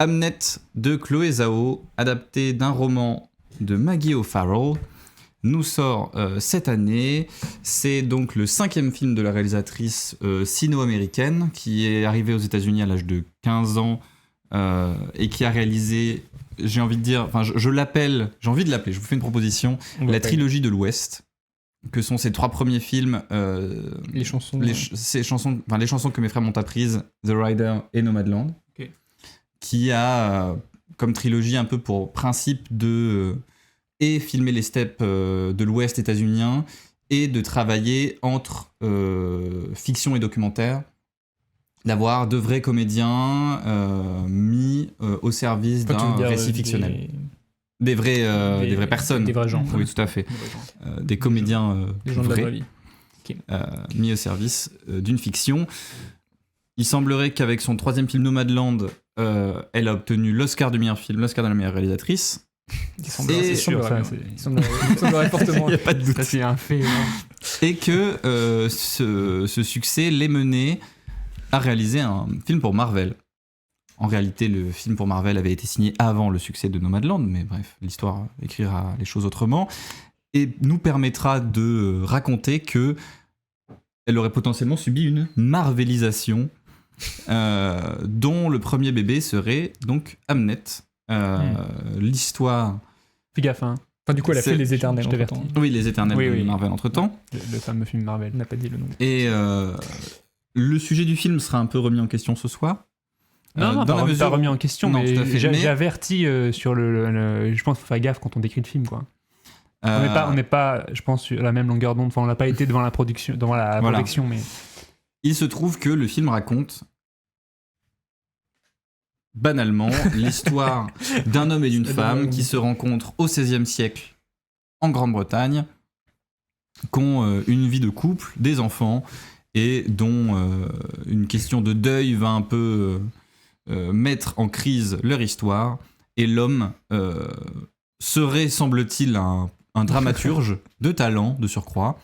Hamnet de Chloé Zhao, adapté d'un roman de Maggie O'Farrell, nous sort cette année. C'est donc le 5e film de la réalisatrice sino-américaine qui est arrivée aux États-Unis à l'âge de 15 ans et qui a réalisé, j'ai envie de dire, enfin je l'appelle, j'ai envie de l'appeler, je vous fais une proposition, la trilogie de l'Ouest, que sont ses 3 premiers films, les chansons que mes frères m'ont apprises, The Rider et Nomadland, okay. Qui a comme trilogie un peu pour principe de et filmer les steppes de l'Ouest états-unien et de travailler entre fiction et documentaire, d'avoir de vrais comédiens mis au service d'un récit fictionnel. Des vraies personnes. Des vrais gens. Oui, tout à fait. Des comédiens des gens vrais, de la vraie vie. Okay. Mis au service d'une fiction. Il semblerait qu'avec son 3e film Nomadland, elle a obtenu l'Oscar du meilleur film, l'Oscar de la meilleure réalisatrice. C'est sûr, ça. Il semblerait fortement. Il n'y a pas de doute. Ça, c'est un fait. Et que ce succès l'ait mené à réaliser un film pour Marvel. En réalité, le film pour Marvel avait été signé avant le succès de Nomadland, mais bref, l'histoire écrira les choses autrement, et nous permettra de raconter que elle aurait potentiellement subi une marvelisation, dont le premier bébé serait donc Hamnet. L'histoire... Fais gaffe, hein. Enfin, du coup, elle a fait Les Éternels, je t'avertis. Oui, Les Éternels de Marvel entre-temps. Le fameux film Marvel, on n'a pas dit le nom. Et le sujet du film sera un peu remis en question ce soir. Non, pas remis en question, non, mais j'ai averti sur je pense qu'il faut faire gaffe quand on décrit le film, quoi. On n'est pas, je pense, sur la même longueur d'onde. Enfin, on n'a pas été devant la production, projection, mais... Il se trouve que le film raconte banalement l'histoire d'un homme et d'une femme qui se rencontrent au XVIe siècle en Grande-Bretagne, qui ont une vie de couple, des enfants, et dont une question de deuil va un peu mettre en crise leur histoire. Et l'homme serait, semble-t-il, un dramaturge de talent, de surcroît,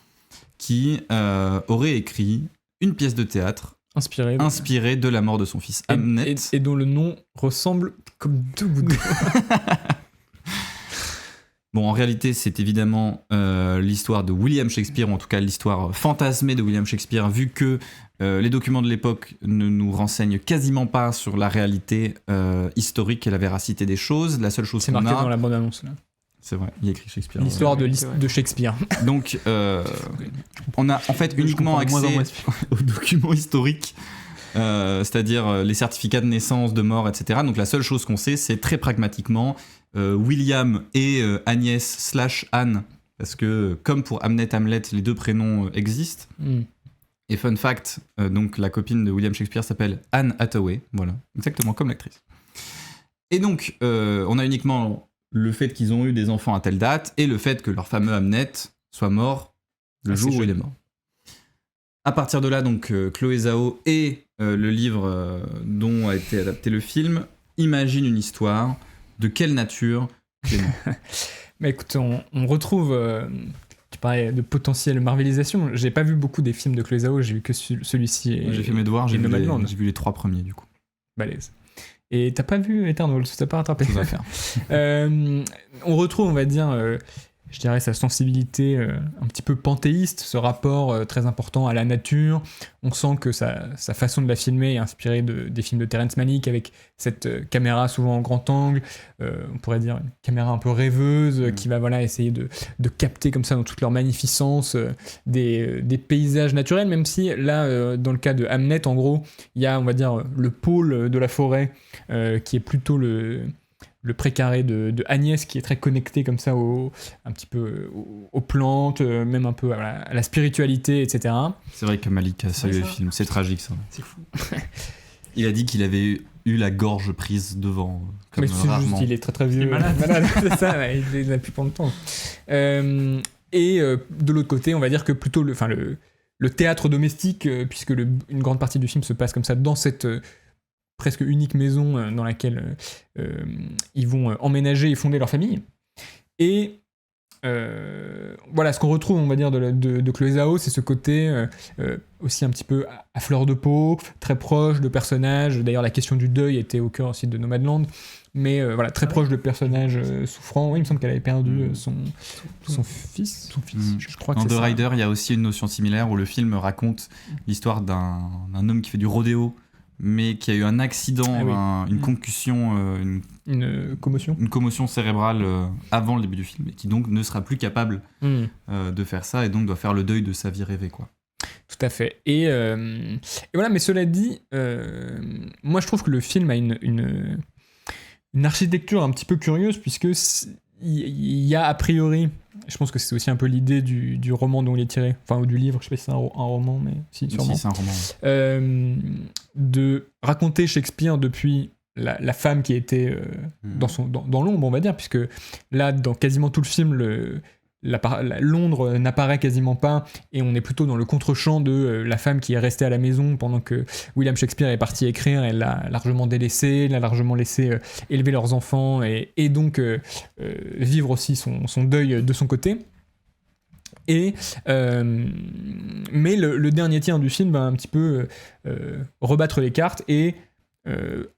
qui aurait écrit une pièce de théâtre inspirée de la mort de son fils Hamnet. Et dont le nom ressemble comme 2 gouttes d'eau. Bon, en réalité, c'est évidemment l'histoire de William Shakespeare, ou en tout cas l'histoire fantasmée de William Shakespeare, vu que les documents de l'époque ne nous renseignent quasiment pas sur la réalité historique et la véracité des choses. La seule chose qu'on a... C'est marqué dans la bande-annonce, là. C'est vrai, il y a écrit Shakespeare. L'histoire de Shakespeare. Donc, on a en fait uniquement accès aux documents historiques, c'est-à-dire les certificats de naissance, de mort, etc. Donc la seule chose qu'on sait, c'est très pragmatiquement William et Agnès / Anne, parce que comme pour Hamnet, Hamlet, les 2 prénoms existent. Et fun fact, donc la copine de William Shakespeare s'appelle Anne Hathaway, voilà, exactement comme l'actrice. Et donc, on a uniquement le fait qu'ils ont eu des enfants à telle date et le fait que leur fameux Hamnet soit mort le jour où il est mort. À partir de là, donc, Chloé Zhao et le livre dont a été adapté le film imaginent une histoire. De quelle nature, Clément? Mais écoute, on retrouve... tu parlais de potentielle marvelisation. J'ai pas vu beaucoup des films de Chloé Zhao, j'ai vu que celui-ci. J'ai fait mes devoirs, j'ai vu les 3 premiers du coup. Balèze. Et t'as pas vu Eternals, ça t'a pas rattrapé. Chose à faire. On retrouve, on va dire, je dirais sa sensibilité un petit peu panthéiste, ce rapport très important à la nature. On sent que sa façon de la filmer est inspirée des films de Terrence Malick, avec cette caméra souvent en grand angle, on pourrait dire une caméra un peu rêveuse, qui va essayer de capter comme ça dans toute leur magnificence des paysages naturels, même si là, dans le cas de Hamnet, en gros, il y a, on va dire, le pôle de la forêt qui est plutôt le précaré de Agnès, qui est très connecté comme ça un petit peu aux plantes, même un peu à la spiritualité, etc. C'est vrai que Malik a salué le film, c'est tragique ça. C'est fou. Il a dit qu'il avait eu la gorge prise devant, comme mais c'est rarement. juste, il est très très vieux. Il est malade. C'est ça, il n'a plus pendant le temps. Et de l'autre côté, on va dire que plutôt le théâtre domestique, puisque une grande partie du film se passe comme ça dans cette... presque unique maison dans laquelle ils vont emménager et fonder leur famille. Et voilà, ce qu'on retrouve, on va dire, de Chloé Zhao, c'est ce côté aussi un petit peu à fleur de peau, très proche de personnages. D'ailleurs, la question du deuil était au cœur aussi de Nomadland. Mais voilà, très proche de personnages souffrants. Oui, il me semble qu'elle avait perdu son fils. Son fils, je crois que dans c'est The ça. Rider, il y a aussi une notion similaire où le film raconte l'histoire d'un homme qui fait du rodéo, mais qui a eu un accident, une concussion, une commotion. Une commotion cérébrale avant le début du film, et qui donc ne sera plus capable de faire ça, et donc doit faire le deuil de sa vie rêvée, quoi. Tout à fait. Et voilà, mais cela dit, moi je trouve que le film a une architecture un petit peu curieuse, puisque il y a a priori, je pense que c'est aussi un peu l'idée du roman dont il est tiré, enfin, ou du livre, je sais pas si c'est un roman, mais si, sûrement. Si, c'est un roman. De raconter Shakespeare depuis la femme qui était dans l'ombre, on va dire, puisque là, dans quasiment tout le film, Londres n'apparaît quasiment pas, et on est plutôt dans le contre-champ de la femme qui est restée à la maison pendant que William Shakespeare est parti écrire. Elle l'a largement délaissé, l'a largement laissé élever leurs enfants et donc vivre aussi son deuil de son côté. Mais le dernier tiers du film va un petit peu rebattre les cartes et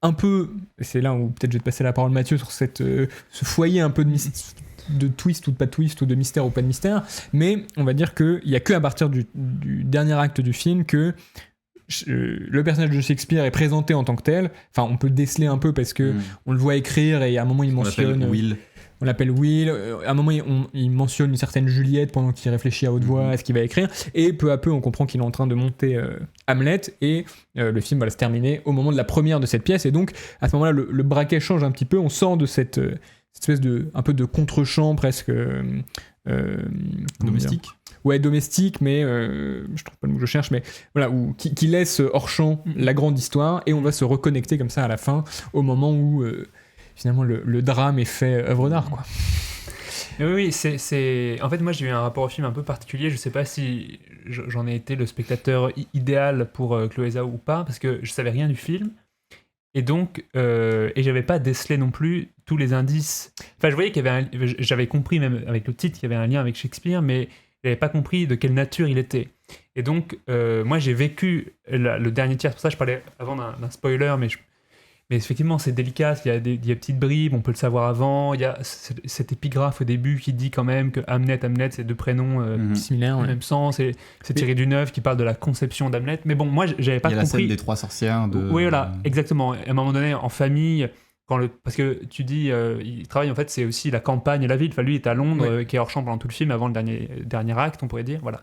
un peu, c'est là où peut-être je vais te passer la parole, Mathieu, sur ce foyer un peu de twist ou de pas de twist, ou de mystère ou pas de mystère, mais on va dire qu'il n'y a qu'à partir du dernier acte du film que le personnage de Shakespeare est présenté en tant que tel. Enfin, on peut déceler un peu parce que on le voit écrire, et à un moment il mentionne... On l'appelle Will. À un moment, il mentionne une certaine Juliette pendant qu'il réfléchit à haute voix à ce qu'il va écrire. Et peu à peu, on comprend qu'il est en train de monter Hamlet. Et le film va se terminer au moment de la première de cette pièce. Et donc, à ce moment-là, le braquet change un petit peu. On sort de cette espèce un peu de contre-champ presque... domestique. Ouais, domestique, mais je trouve pas le mot que je cherche, mais voilà, qui laisse hors champ la grande histoire. Et on va se reconnecter comme ça à la fin, au moment où... finalement le drame est fait œuvre d'art, quoi. Oui, c'est... En fait, moi, j'ai eu un rapport au film un peu particulier. Je sais pas si j'en ai été le spectateur idéal pour Chloé Zhao ou pas, parce que je savais rien du film. Et donc, et j'avais pas décelé non plus tous les indices. Enfin, je voyais qu'il y avait j'avais compris, même avec le titre, qu'il y avait un lien avec Shakespeare, mais j'avais pas compris de quelle nature il était. Et donc, moi, j'ai vécu le dernier tiers. C'est pour ça que je parlais avant d'un spoiler, mais effectivement, c'est délicat, il y a des petites bribes, on peut le savoir avant. Il y a cette épigraphe au début qui dit quand même que Hamlet, c'est deux prénoms similaires, dans le même sens. C'est tiré d'une œuvre qui parle de la conception d'Hamlet. Mais bon, moi, j'avais pas compris. Il y a la scène des trois sorcières. Oui, voilà, exactement. À un moment donné, en famille, parce que tu dis, il travaille, en fait, c'est aussi la campagne et la ville. Enfin, lui, il est à Londres, qui est hors champ pendant tout le film, avant le dernier acte, on pourrait dire. Voilà.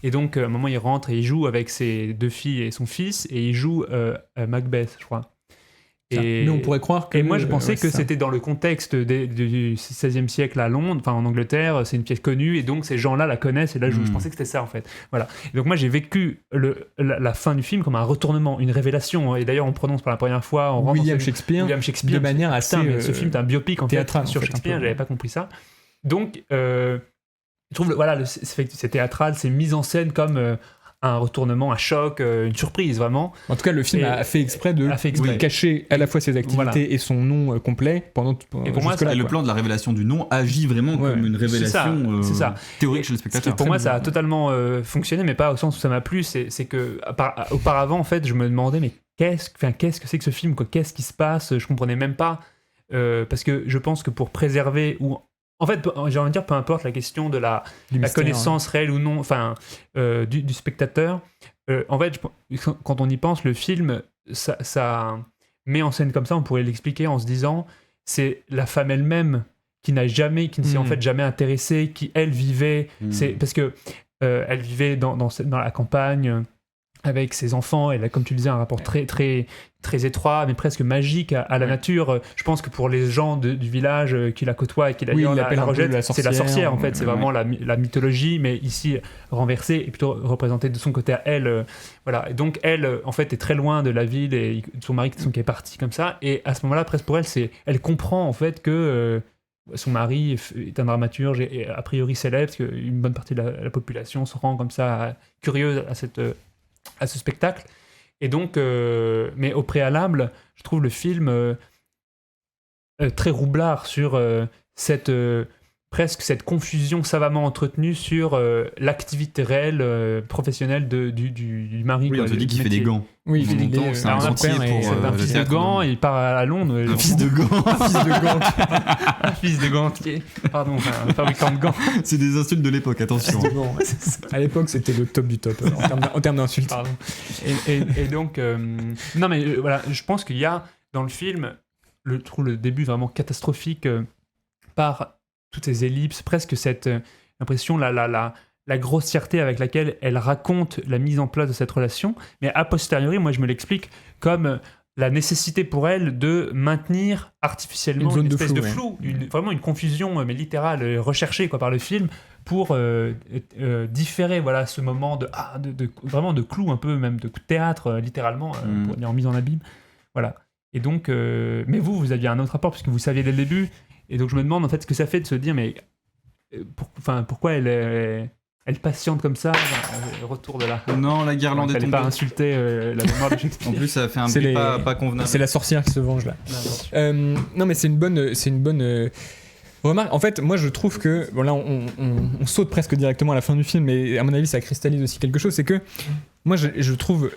Et donc, à un moment, il rentre et il joue avec ses deux filles et son fils, et il joue Macbeth, je crois. Mais on pourrait croire que... Et moi, je pensais que c'était dans le contexte du XVIe siècle à Londres, enfin en Angleterre, c'est une pièce connue, et donc ces gens-là la connaissent, et là, je pensais que c'était ça, en fait. Voilà. Et donc moi, j'ai vécu la fin du film comme un retournement, une révélation, et d'ailleurs, on prononce pour la première fois... William Shakespeare, de manière assez... mais ce film est un biopic, en fait, sur Shakespeare, j'avais pas compris ça. Donc, je trouve, c'est théâtral, c'est mis en scène comme... un retournement, un choc, une surprise, vraiment. En tout cas, le film a fait exprès de cacher à la fois ses activités et son nom complet pendant et pour moi, le plan de la révélation du nom agit vraiment comme une révélation théorique chez le spectateur. Pour moi, ça a totalement fonctionné, mais pas au sens où ça m'a plu. C'est que auparavant, en fait, je me demandais, mais qu'est-ce que c'est que ce film, quoi ? Qu'est-ce qui se passe ? Je comprenais même pas. Parce que je pense que pour préserver en fait, j'ai envie de dire, peu importe la question de la connaissance réelle ou non, enfin, du spectateur. En fait, quand on y pense, le film, ça met en scène comme ça, on pourrait l'expliquer en se disant, c'est la femme elle-même qui ne s'est en fait jamais intéressée, qui elle vivait, c'est parce que elle vivait dans la campagne avec ses enfants, elle a, comme tu le disais, un rapport très, très, très étroit, mais presque magique à la nature. Je pense que pour les gens du village qui la côtoient et qui d'ailleurs la rejettent, c'est la sorcière, en fait. C'est vraiment la mythologie, mais ici renversée et plutôt représentée de son côté à elle. Voilà. Et donc, elle, en fait, est très loin de la ville et de son mari qui est parti comme ça. Et à ce moment-là, presque pour elle, elle comprend, en fait, que... son mari est un dramaturge et a priori célèbre, parce qu'une bonne partie de la population se rend comme ça curieuse à ce spectacle. Et donc, mais au préalable, je trouve le film très roublard sur cette presque cette confusion savamment entretenue sur l'activité réelle professionnelle du mari. Oui, on te dit qu'il fait des gants. Oui, il fait des gants. C'est un gantier pour un fils de gants, il part à Londres. Un fils de gants. Un fils de gants. Un fils de gantier. Pardon, un fabricant de gants. C'est des insultes de l'époque, attention. À l'époque, c'était le top du top en termes d'insultes. Pardon. Et donc, non mais voilà, je pense qu'il y a dans le film, je trouve le début vraiment catastrophique par toutes ces ellipses, presque cette impression, la grossièreté avec laquelle elle raconte la mise en place de cette relation. Mais a posteriori, moi je me l'explique comme la nécessité pour elle de maintenir artificiellement une espèce de flou, vraiment une confusion mais littérale, recherchée par le film, pour différer voilà, ce moment vraiment de clou, un peu même de théâtre, littéralement, pour dire en mise en abîme. Voilà. Et donc, mais vous aviez un autre rapport, puisque vous saviez dès le début. Et donc je me demande en fait ce que ça fait de se dire, mais pourquoi elle patiente comme ça, retour de la... Non, la guirlande est tombée. Pas insulter la mémoire de Shakespeare. En plus, ça a fait un bruit pas convenable. C'est la sorcière qui se venge là. Non, mais c'est une bonne remarque. En fait, moi je trouve que bon là on saute presque directement à la fin du film, mais à mon avis ça cristallise aussi quelque chose. C'est que moi je trouve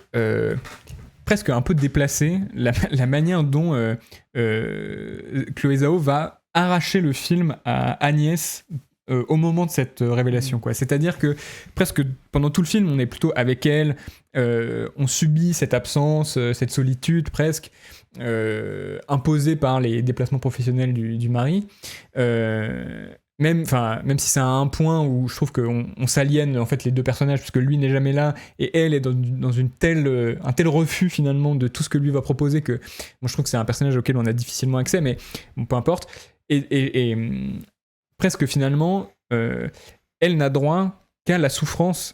presque un peu déplacé la manière dont Chloé Zhao va arracher le film à Agnès au moment de cette révélation, quoi. C'est-à-dire que presque pendant tout le film, on est plutôt avec elle, on subit cette absence, cette solitude presque, imposée par les déplacements professionnels du mari. Même si c'est à un point où je trouve qu'on s'aliène en fait les deux personnages, puisque lui n'est jamais là et elle est dans un tel refus finalement de tout ce que lui va proposer, que moi je trouve que c'est un personnage auquel on a difficilement accès, mais bon, peu importe. Et presque finalement, elle n'a droit qu'à la souffrance.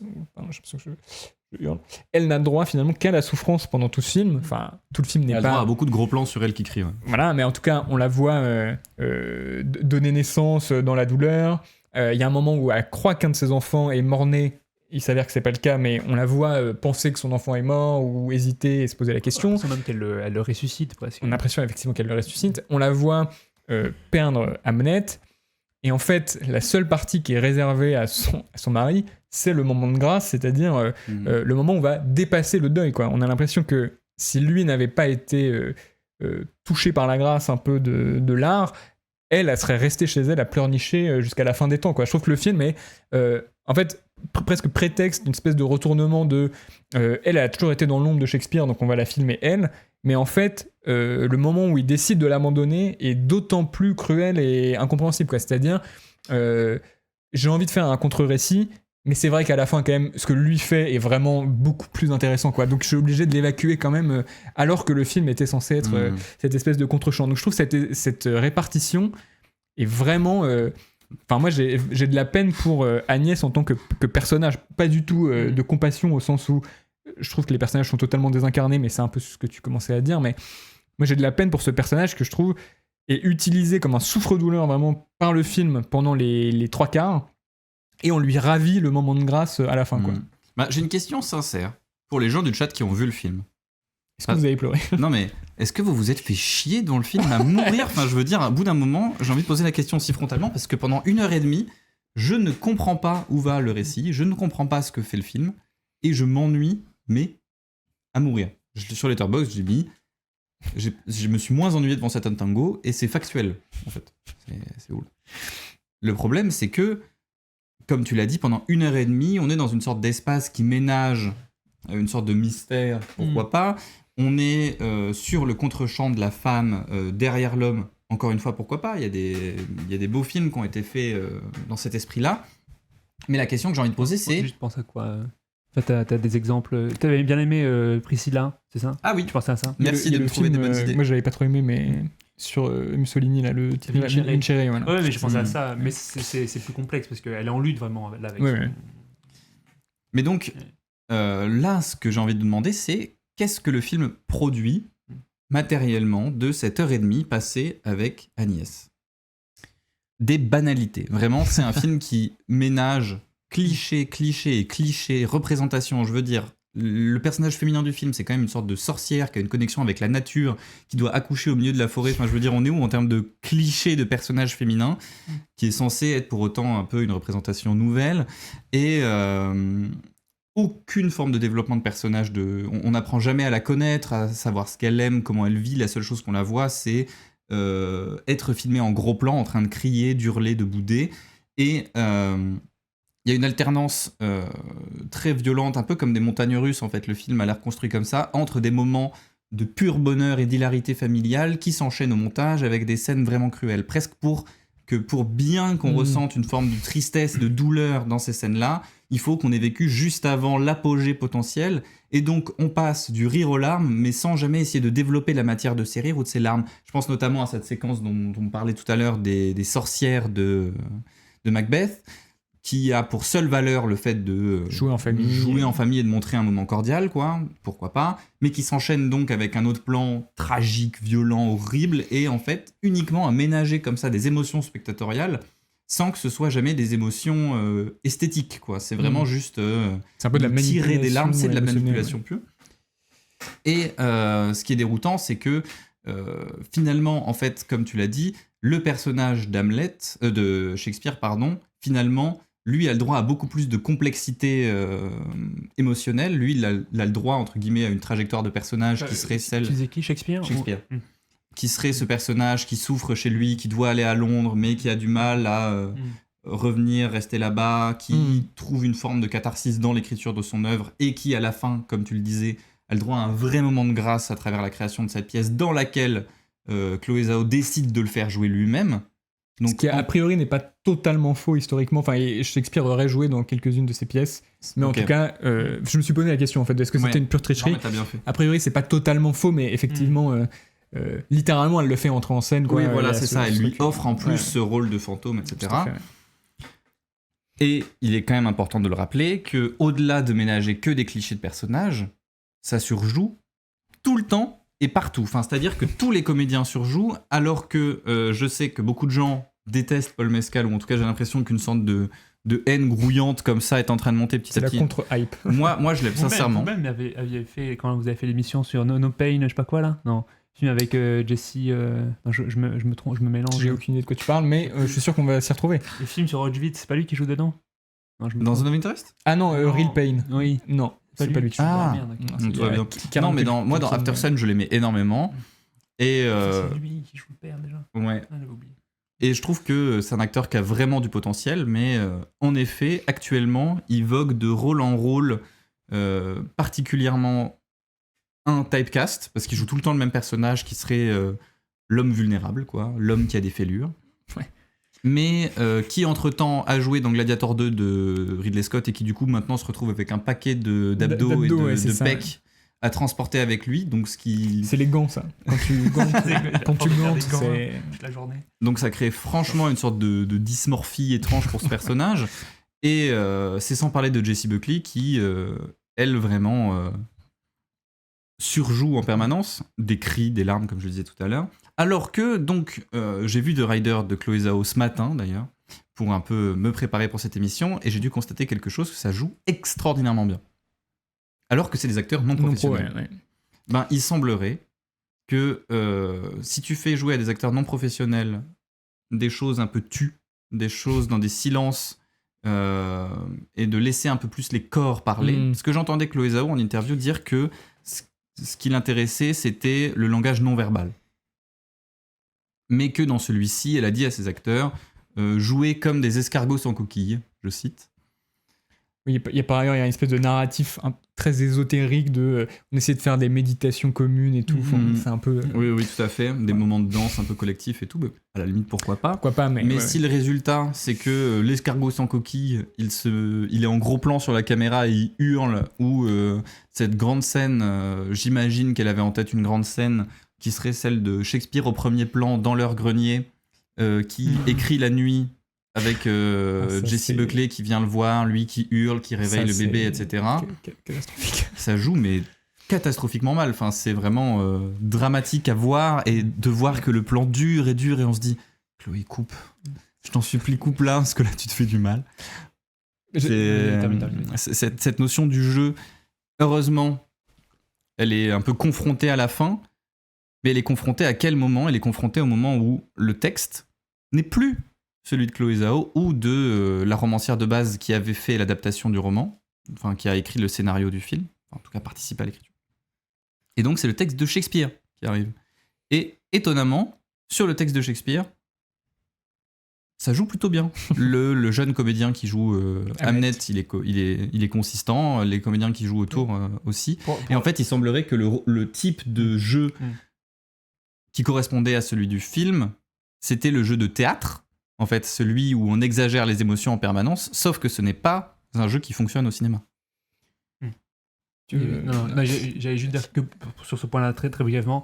Elle n'a droit finalement qu'à la souffrance pendant tout ce film. Enfin, tout le film n'est pas. Elle a droit à beaucoup de gros plans sur elle qui crie. Ouais. Voilà, mais en tout cas, on la voit donner naissance dans la douleur. Il y a un moment où elle croit qu'un de ses enfants est mort-né. Il s'avère que c'est pas le cas, mais on la voit penser que son enfant est mort ou hésiter et se poser la question. On a même qu'elle le ressuscite presque. On a l'impression effectivement qu'elle le ressuscite. On la voit perdre Hamnet. Et en fait, la seule partie qui est réservée à son mari, c'est le moment de grâce, c'est-à-dire le moment où on va dépasser le deuil, quoi. On a l'impression que si lui n'avait pas été touché par la grâce un peu de l'art, elle serait restée chez elle à pleurnicher jusqu'à la fin des temps, quoi. Je trouve que le film est en fait presque prétexte d'une espèce de retournement de elle a toujours été dans l'ombre de Shakespeare, donc on va la filmer elle, mais en fait le moment où il décide de l'abandonner est d'autant plus cruel et incompréhensible, quoi. C'est-à-dire j'ai envie de faire un contre-récit, mais c'est vrai qu'à la fin quand même ce que lui fait est vraiment beaucoup plus intéressant, quoi. Donc je suis obligé de l'évacuer quand même alors que le film était censé être cette espèce de contre-champ. Donc je trouve cette répartition est vraiment enfin moi j'ai de la peine pour Agnès en tant que personnage, pas du tout de compassion au sens où je trouve que les personnages sont totalement désincarnés, mais c'est un peu ce que tu commençais à dire, mais moi j'ai de la peine pour ce personnage que je trouve est utilisé comme un souffre-douleur vraiment par le film pendant les trois quarts, et on lui ravit le moment de grâce à la fin, quoi. Bah, j'ai une question sincère pour les gens du chat qui ont vu le film. Est-ce que vous avez pleuré ? Non, mais est-ce que vous vous êtes fait chier devant le film à mourir ? Enfin, je veux dire, à bout d'un moment, j'ai envie de poser la question aussi frontalement, parce que pendant 1h30, je ne comprends pas où va le récit, je ne comprends pas ce que fait le film, et je m'ennuie, mais à mourir. Sur Letterboxd, j'ai mis... Je me suis moins ennuyé devant Satan Tango, et c'est factuel, en fait. C'est cool. Le problème, c'est que, comme tu l'as dit, pendant 1h30, on est dans une sorte d'espace qui ménage une sorte de mystère, pourquoi pas. On est sur le contre-champ de la femme derrière l'homme. Encore une fois, pourquoi pas ? Il y a des beaux films qui ont été faits dans cet esprit-là. Mais la question que j'ai envie de poser, c'est... Je pense à quoi t'as des exemples... T'avais bien aimé Priscilla, c'est ça ? Ah oui. Tu pensais à ça ? Merci de me trouver des bonnes idées. Moi, j'avais pas trop aimé, mais sur Mussolini, là, le titre Vincere, voilà. Ouais, mais je pensais à ça. Mais c'est plus complexe, parce qu'elle est en lutte, vraiment, là, avec ouais. Mais donc, là, ce que j'ai envie de demander, c'est qu'est-ce que le film produit matériellement de cette 1h30 passée avec Agnès ? Des banalités. Vraiment, c'est un film qui ménage cliché, représentation, je veux dire, le personnage féminin du film, c'est quand même une sorte de sorcière qui a une connexion avec la nature, qui doit accoucher au milieu de la forêt. Enfin, je veux dire, on est où en termes de cliché de personnage féminin, qui est censé être pour autant un peu une représentation nouvelle, et aucune forme de développement de personnage. On n'apprend jamais à la connaître, à savoir ce qu'elle aime, comment elle vit. La seule chose qu'on la voit, c'est être filmée en gros plan, en train de crier, d'hurler, de bouder. Et il y a une alternance très violente, un peu comme des montagnes russes, en fait, le film a l'air construit comme ça, entre des moments de pur bonheur et d'hilarité familiale qui s'enchaînent au montage avec des scènes vraiment cruelles, presque pour bien qu'on ressente une forme de tristesse, de douleur dans ces scènes-là, il faut qu'on ait vécu juste avant l'apogée potentielle, et donc on passe du rire aux larmes, mais sans jamais essayer de développer la matière de ces rires ou de ces larmes. Je pense notamment à cette séquence dont on parlait tout à l'heure des sorcières de Macbeth, qui a pour seule valeur le fait de jouer en famille et de montrer un moment cordial, quoi, pourquoi pas, mais qui s'enchaîne donc avec un autre plan tragique, violent, horrible, et en fait uniquement à ménager comme ça des émotions spectatoriales, sans que ce soit jamais des émotions esthétiques, quoi. C'est vraiment juste c'est un peu de la tirer des larmes, c'est de la manipulation ouais. pure. Et ce qui est déroutant, c'est que finalement, en fait, comme tu l'as dit, le personnage de Shakespeare, finalement, lui a le droit à beaucoup plus de complexité émotionnelle. Lui, il a le droit, entre guillemets, à une trajectoire de personnage qui serait celle... Tu disais qui, Shakespeare Qui serait ce personnage qui souffre chez lui, qui doit aller à Londres, mais qui a du mal à revenir, rester là-bas, qui trouve une forme de catharsis dans l'écriture de son œuvre, et qui, à la fin, comme tu le disais, a le droit à un vrai moment de grâce à travers la création de cette pièce, dans laquelle Chloé Zhao décide de le faire jouer lui-même. Donc, ce qui a priori n'est pas totalement faux historiquement. Enfin, Shakespeare aurait joué dans quelques-unes de ses pièces, mais en tout cas, je me suis posé la question en fait, est-ce que c'était une pure tricherie ? Non, mais t'as bien fait. A priori, c'est pas totalement faux, mais effectivement, littéralement, elle le fait entrer en scène. Quoi, oui, voilà, c'est ça. Elle lui offre en plus ce rôle de fantôme, etc. Et il est quand même important de le rappeler que, au-delà de ménager que des clichés de personnages, ça surjoue tout le temps et partout. Enfin, c'est-à-dire que tous les comédiens surjouent, alors que je sais que beaucoup de gens détestent Paul Mescal, ou en tout cas j'ai l'impression qu'une sorte de haine grouillante comme ça est en train de monter petit à petit. C'est la contre-hype. Moi je l'aime sincèrement. Vous-même aviez fait, quand vous avez fait l'émission sur No Pain, je sais pas quoi là, non, film avec Jesse, non, je me trompe, je me mélange. J'ai aucune idée de quoi tu parles, mais je suis sûr qu'on va s'y retrouver. Le film sur Auschwitz, c'est pas lui qui joue dedans? Non, Dans Zone of Interest? Ah non, Real Pain. Oui. Non, c'est pas lui qui joue. Ah, tout va bien. Non, mais moi dans After Sun, je l'aimais énormément. Et c'est lui qui joue le père déjà. Ouais. Ah, j'avais oublié. Et je trouve que c'est un acteur qui a vraiment du potentiel, mais en effet, actuellement, il vogue de rôle en rôle, particulièrement un typecast, parce qu'il joue tout le temps le même personnage qui serait l'homme vulnérable, quoi, l'homme qui a des fêlures. Ouais. Mais qui, entre-temps, a joué dans Gladiator 2 de Ridley Scott et qui, du coup, maintenant se retrouve avec un paquet d'abdos et de pecs à transporter avec lui, donc ce qui... C'est les gants, ça. Quand tu gantes, c'est... toute la journée. Donc ça crée franchement une sorte de dysmorphie étrange pour ce personnage. Et c'est sans parler de Jessie Buckley qui, elle, vraiment surjoue en permanence, des cris, des larmes, comme je le disais tout à l'heure. Alors que, donc, j'ai vu The Rider de Chloé Zhao ce matin, d'ailleurs, pour un peu me préparer pour cette émission, et j'ai dû constater quelque chose, que ça joue extraordinairement bien. Alors que c'est des acteurs non professionnels. Ouais. Ben, il semblerait que si tu fais jouer à des acteurs non professionnels des choses un peu tues, des choses dans des silences, et de laisser un peu plus les corps parler. Parce que j'entendais Chloé Zhao en interview dire que ce qui l'intéressait, c'était le langage non verbal. Mais que dans celui-ci, elle a dit à ses acteurs, jouer comme des escargots sans coquilles, je cite. Oui, par ailleurs, il y a une espèce de narratif très ésotérique on essaie de faire des méditations communes et tout. C'est un peu... Oui, tout à fait. Des moments de danse un peu collectifs et tout. À la limite, pourquoi pas. Mais si le résultat, c'est que l'escargot sans coquille, il est en gros plan sur la caméra et il hurle, ou cette grande scène, j'imagine qu'elle avait en tête une grande scène qui serait celle de Shakespeare au premier plan dans leur grenier, qui écrit la nuit, avec Jessie Buckley qui vient le voir, lui qui hurle, qui réveille le bébé, etc. Catastrophique. Ça joue, mais catastrophiquement mal. Enfin, c'est vraiment dramatique à voir, et de voir que le plan dure, et on se dit, Chloé, coupe. Je t'en supplie, coupe là, parce que là, tu te fais du mal. Cette notion du jeu heureusement, elle est un peu confrontée à la fin, mais elle est confrontée à quel moment ? Elle est confrontée au moment où le texte n'est plus celui de Chloé Zhao ou de la romancière de base qui avait fait l'adaptation du roman, enfin qui a écrit le scénario du film, en tout cas participé à l'écriture. Et donc c'est le texte de Shakespeare qui arrive. Et étonnamment, sur le texte de Shakespeare, ça joue plutôt bien. Le jeune comédien qui joue Hamlet, il est consistant. Les comédiens qui jouent autour aussi. Et en fait, il semblerait que le type de jeu qui correspondait à celui du film, c'était le jeu de théâtre. En fait, celui où on exagère les émotions en permanence, sauf que ce n'est pas un jeu qui fonctionne au cinéma. Non, j'allais juste dire que sur ce point-là, très très brièvement,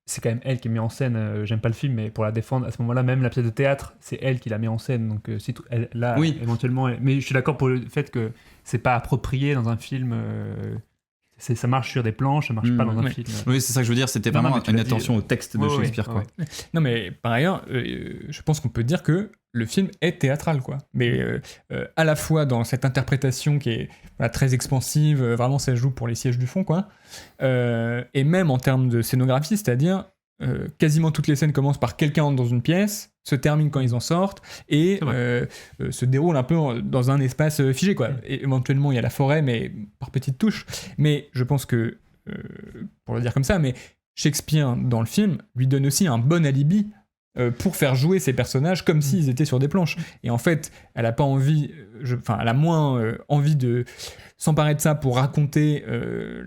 c'est quand même elle qui met en scène, j'aime pas le film, mais pour la défendre, à ce moment-là, même la pièce de théâtre, c'est elle qui la met en scène, donc c'est tout, elle, là, oui. Éventuellement, mais je suis d'accord pour le fait que c'est pas approprié dans un film, ça marche sur des planches, ça marche pas dans un film. Oui, c'est ça que je veux dire, c'était vraiment une attention au texte de Shakespeare, quoi. Non, mais par ailleurs, je pense qu'on peut dire que le film est théâtral, quoi. Mais à la fois dans cette interprétation qui est très expansive, vraiment ça joue pour les sièges du fond, quoi. Et même en termes de scénographie, c'est-à-dire quasiment toutes les scènes commencent par quelqu'un entre dans une pièce, se terminent quand ils en sortent et se déroulent un peu dans un espace figé, quoi. Et éventuellement il y a la forêt, mais par petites touches. Mais je pense que, pour le dire comme ça, mais Shakespeare dans le film lui donne aussi un bon alibi pour faire jouer ses personnages comme s'ils étaient sur des planches. Et en fait, elle a pas envie, elle a moins envie de s'emparer de ça pour raconter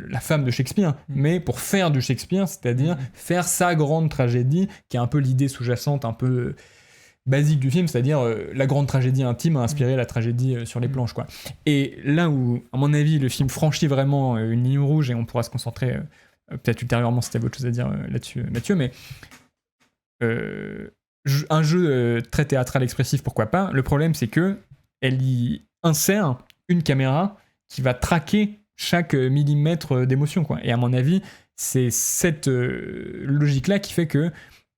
la femme de Shakespeare, mais pour faire du Shakespeare, c'est-à-dire faire sa grande tragédie, qui est un peu l'idée sous-jacente, un peu basique du film, c'est-à-dire la grande tragédie intime a inspiré la tragédie sur les planches, quoi. Et là où, à mon avis, le film franchit vraiment une ligne rouge, et on pourra se concentrer peut-être ultérieurement si tu as autre chose à dire là-dessus, Mathieu, mais un jeu très théâtral expressif, pourquoi pas. Le problème, c'est que elle y insère une caméra qui va traquer chaque millimètre d'émotion, quoi. Et à mon avis, c'est cette logique-là qui fait que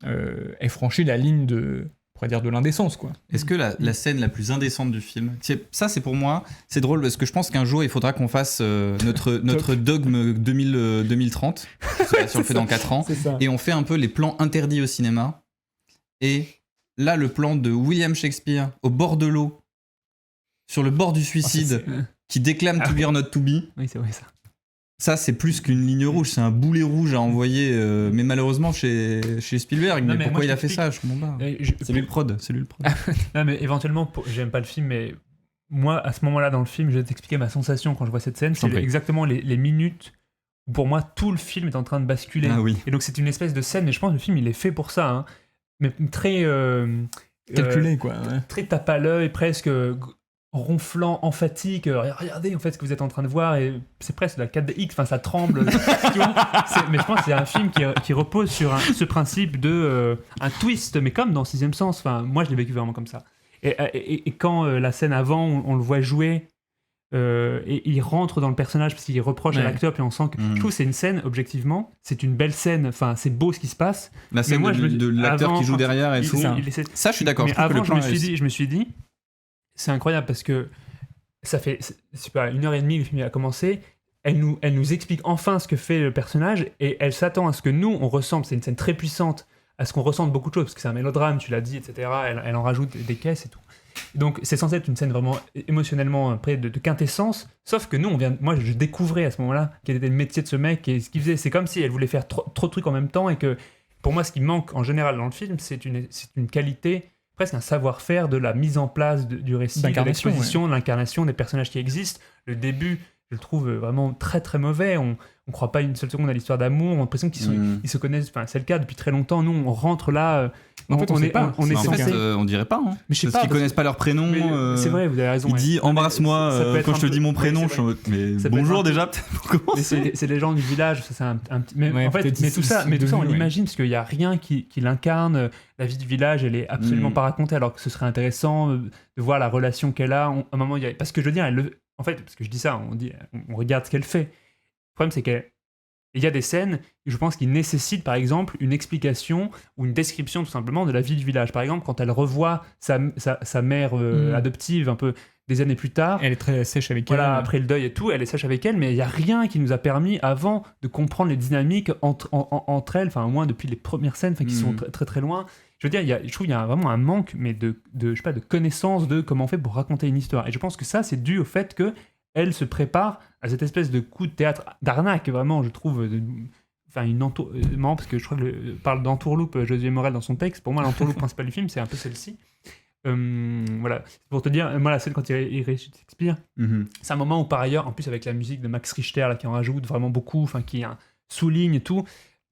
elle franchit la ligne de, on pourrait dire, de l'indécence, quoi. Est-ce que la scène la plus indécente du film, ça c'est pour moi, c'est drôle parce que je pense qu'un jour il faudra qu'on fasse notre dogme 2030, si on le fait dans 4 ans, et on fait un peu les plans interdits au cinéma. Et là, le plan de William Shakespeare au bord de l'eau, sur le bord du suicide, qui déclame To Be or Not To Be. Oui, c'est vrai ça. Ça, c'est plus qu'une ligne rouge, c'est un boulet rouge à envoyer, mais malheureusement chez Spielberg. Mais pourquoi il a fait ça? Je comprends pas. C'est lui le prod. Non, mais éventuellement, j'aime pas le film, mais moi, à ce moment-là dans le film, je vais t'expliquer ma sensation quand je vois cette scène. C'est exactement les minutes où, pour moi, tout le film est en train de basculer. Ah oui. Et donc, c'est une espèce de scène, mais je pense que le film, il est fait pour ça, hein. Mais très... calculé, quoi. Ouais. Très tape à l'œil, presque... ronflant, emphatique, regardez en fait ce que vous êtes en train de voir, et c'est presque la 4DX, enfin ça tremble. Mais je pense que c'est un film qui repose sur ce principe de un twist, mais comme dans Sixième Sens. Enfin, moi je l'ai vécu vraiment comme ça. Et quand la scène avant, on le voit jouer, et il rentre dans le personnage parce qu'il reproche à l'acteur, puis on sent que je trouve que c'est une scène, objectivement, c'est une belle scène, enfin c'est beau ce qui se passe. La scène de l'acteur qui joue derrière et tout. Ça, je suis d'accord. Mais avant, je me suis dit, c'est incroyable parce que ça fait, c'est pas 1h30 le film a commencé, elle nous explique enfin ce que fait le personnage, et elle s'attend à ce que nous on ressente, c'est une scène très puissante, à ce qu'on ressente beaucoup de choses, parce que c'est un mélodrame, tu l'as dit, etc. Elle en rajoute des caisses et tout. Donc c'est censé être une scène vraiment émotionnellement près de quintessence, sauf que nous moi je découvrais à ce moment-là quel était le métier de ce mec et ce qu'il faisait. C'est comme si elle voulait faire trop de trucs en même temps, et que pour moi ce qui manque en général dans le film, c'est une qualité, presque un savoir-faire de la mise en place du récit, de l'exposition, de l'incarnation des personnages qui existent. Le début, je le trouve vraiment très très mauvais. On ne croit pas une seule seconde à l'histoire d'amour. On a l'impression qu'ils se connaissent, enfin c'est le cas depuis très longtemps. Nous, on rentre là. En fait, on est censé. On dirait pas, hein. Mais je sais parce qu'ils connaissent pas leur prénom. C'est vrai, vous avez raison. Il dit embrasse-moi quand je te dis mon prénom. Mais bonjour déjà. Pour commencer. C'est les gens du village. Ça, c'est un petit. Mais en fait, tout ça, on l'imagine parce qu'il y a rien qui l'incarne. La vie du village, elle est absolument pas racontée, alors que ce serait intéressant de voir la relation qu'elle a. À un moment, parce que je veux dire, en fait, parce que je dis ça, on regarde ce qu'elle fait. Le problème, c'est qu'il y a des scènes, je pense, qui nécessitent, par exemple, une explication ou une description, tout simplement, de la vie du village. Par exemple, quand elle revoit sa mère adoptive, un peu, des années plus tard. Elle est très sèche avec elle. Voilà, après le deuil et tout, elle est sèche avec elle, mais il n'y a rien qui nous a permis avant de comprendre les dynamiques entre elles, enfin au moins depuis les premières scènes, qui sont très, très très loin. Je veux dire, je trouve qu'il y a vraiment un manque, mais de connaissance de comment on fait pour raconter une histoire. Et je pense que ça, c'est dû au fait que elle se prépare à cette espèce de coup de théâtre d'arnaque, vraiment, je trouve. Marrant, parce que je crois que parle d'entourloupe Josué Morel dans son texte. Pour moi, l'entourloupe principale du film, c'est un peu celle-ci. Voilà, c'est pour te dire, moi, la scène quand il réussit Shakespeare, c'est un moment où, par ailleurs, en plus avec la musique de Max Richter, là, qui en rajoute vraiment beaucoup, qui souligne et tout,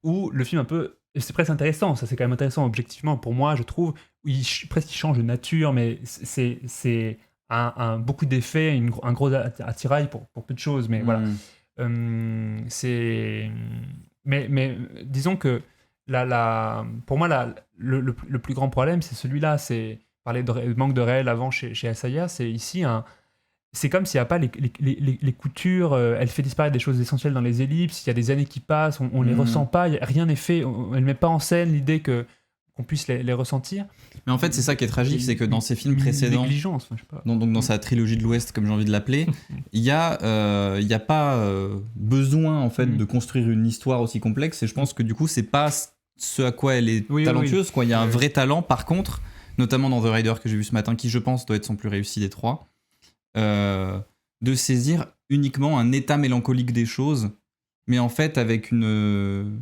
où le film un peu. C'est presque intéressant, ça c'est quand même intéressant objectivement pour moi, je trouve, où il change de nature, mais c'est beaucoup d'effets, un gros attirail pour peu de choses, mais voilà. Mais disons que pour moi, le plus grand problème, c'est celui-là, c'est parler de manque de réel avant chez Assayas, c'est ici c'est comme s'il n'y a pas les coutures, elle fait disparaître des choses essentielles dans les ellipses, il y a des années qui passent, on les ressent pas, rien n'est fait, elle ne met pas en scène l'idée qu'on puisse les ressentir. Mais en fait, c'est ça qui est tragique, c'est que dans ses films précédents, négligence, je sais pas. Donc dans sa trilogie de l'Ouest, comme j'ai envie de l'appeler, il y a pas besoin en fait de construire une histoire aussi complexe, et je pense que du coup, c'est pas ce à quoi elle est talentueuse, quoi. Il y a un vrai talent, par contre, notamment dans The Rider que j'ai vu ce matin, qui je pense doit être son plus réussi des trois. De saisir uniquement un état mélancolique des choses, mais en fait avec une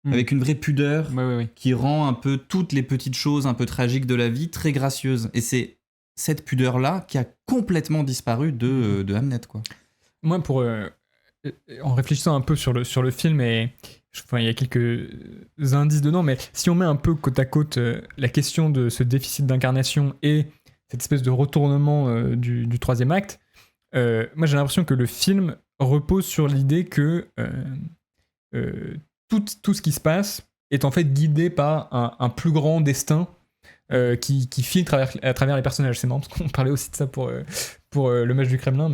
vraie pudeur qui rend un peu toutes les petites choses un peu tragiques de la vie très gracieuses. Et c'est cette pudeur-là qui a complètement disparu de Hamnet, quoi. Moi, en réfléchissant un peu sur le film, il y a quelques indices dedans, mais si on met un peu côte à côte la question de ce déficit d'incarnation et cette espèce de retournement du troisième acte, moi j'ai l'impression que le film repose sur l'idée que tout ce qui se passe est en fait guidé par un plus grand destin qui filtre à travers les personnages. C'est marrant parce qu'on parlait aussi de ça pour le match du Kremlin,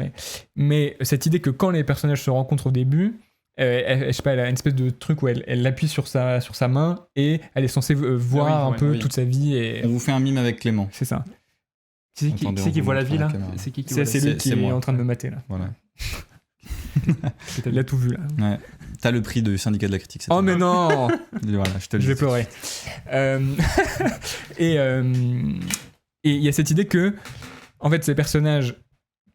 mais cette idée que quand les personnages se rencontrent au début, je sais pas, elle a une espèce de truc où elle appuie sur sa main et elle est censée voir un peu toute sa vie. Et... On vous fait un mime avec Clément. C'est ça. Qui voit la vie là? C'est lui qui est en train de me mater là. Voilà. Il a tout vu là. Ouais. T'as le prix du syndicat de la critique. Oh mais non. Voilà, je vais pleurer. Et il y a cette idée que, en fait, ces personnages,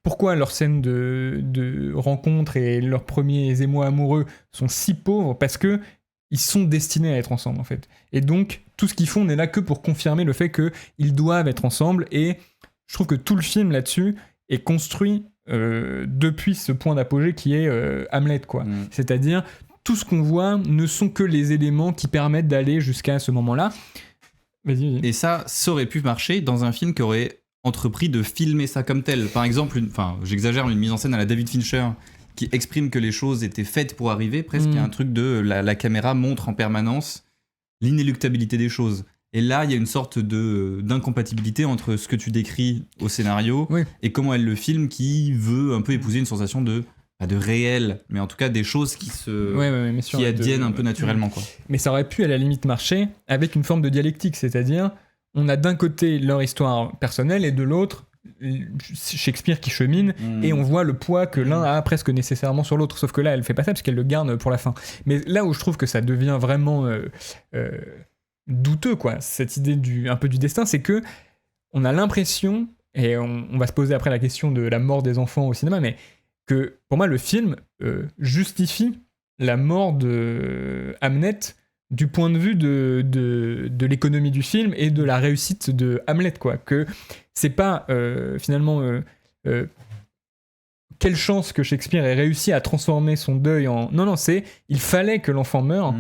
pourquoi leurs scènes de rencontre et leurs premiers émois amoureux sont si pauvres? Parce que ils sont destinés à être ensemble, en fait. Et donc, tout ce qu'ils font n'est là que pour confirmer le fait qu'ils doivent être ensemble. Et je trouve que tout le film là-dessus est construit depuis ce point d'apogée qui est Hamlet, quoi. C'est-à-dire, tout ce qu'on voit ne sont que les éléments qui permettent d'aller jusqu'à ce moment-là. Vas-y. Et ça aurait pu marcher dans un film qui aurait entrepris de filmer ça comme tel. Par exemple, j'exagère, une mise en scène à la David Fincher qui exprime que les choses étaient faites pour arriver, presque il y a un truc de la caméra montre en permanence l'inéluctabilité des choses. Et là, il y a une sorte d'incompatibilité entre ce que tu décris au scénario et comment elle le filme, qui veut un peu épouser une sensation de réel, mais en tout cas des choses qui adviennent un peu naturellement, quoi. Mais ça aurait pu à la limite marcher avec une forme de dialectique, c'est-à-dire on a d'un côté leur histoire personnelle et de l'autre Shakespeare qui chemine et on voit le poids que l'un a presque nécessairement sur l'autre, sauf que là elle fait pas ça parce qu'elle le garde pour la fin. Mais là où je trouve que ça devient vraiment douteux, quoi, cette idée un peu du destin, c'est que on a l'impression, et on va se poser après la question de la mort des enfants au cinéma, mais que pour moi le film justifie la mort de Hamnet du point de vue de l'économie du film et de la réussite de Hamlet, quoi. Que c'est pas finalement quelle chance que Shakespeare ait réussi à transformer son deuil en... Non, il fallait que l'enfant meure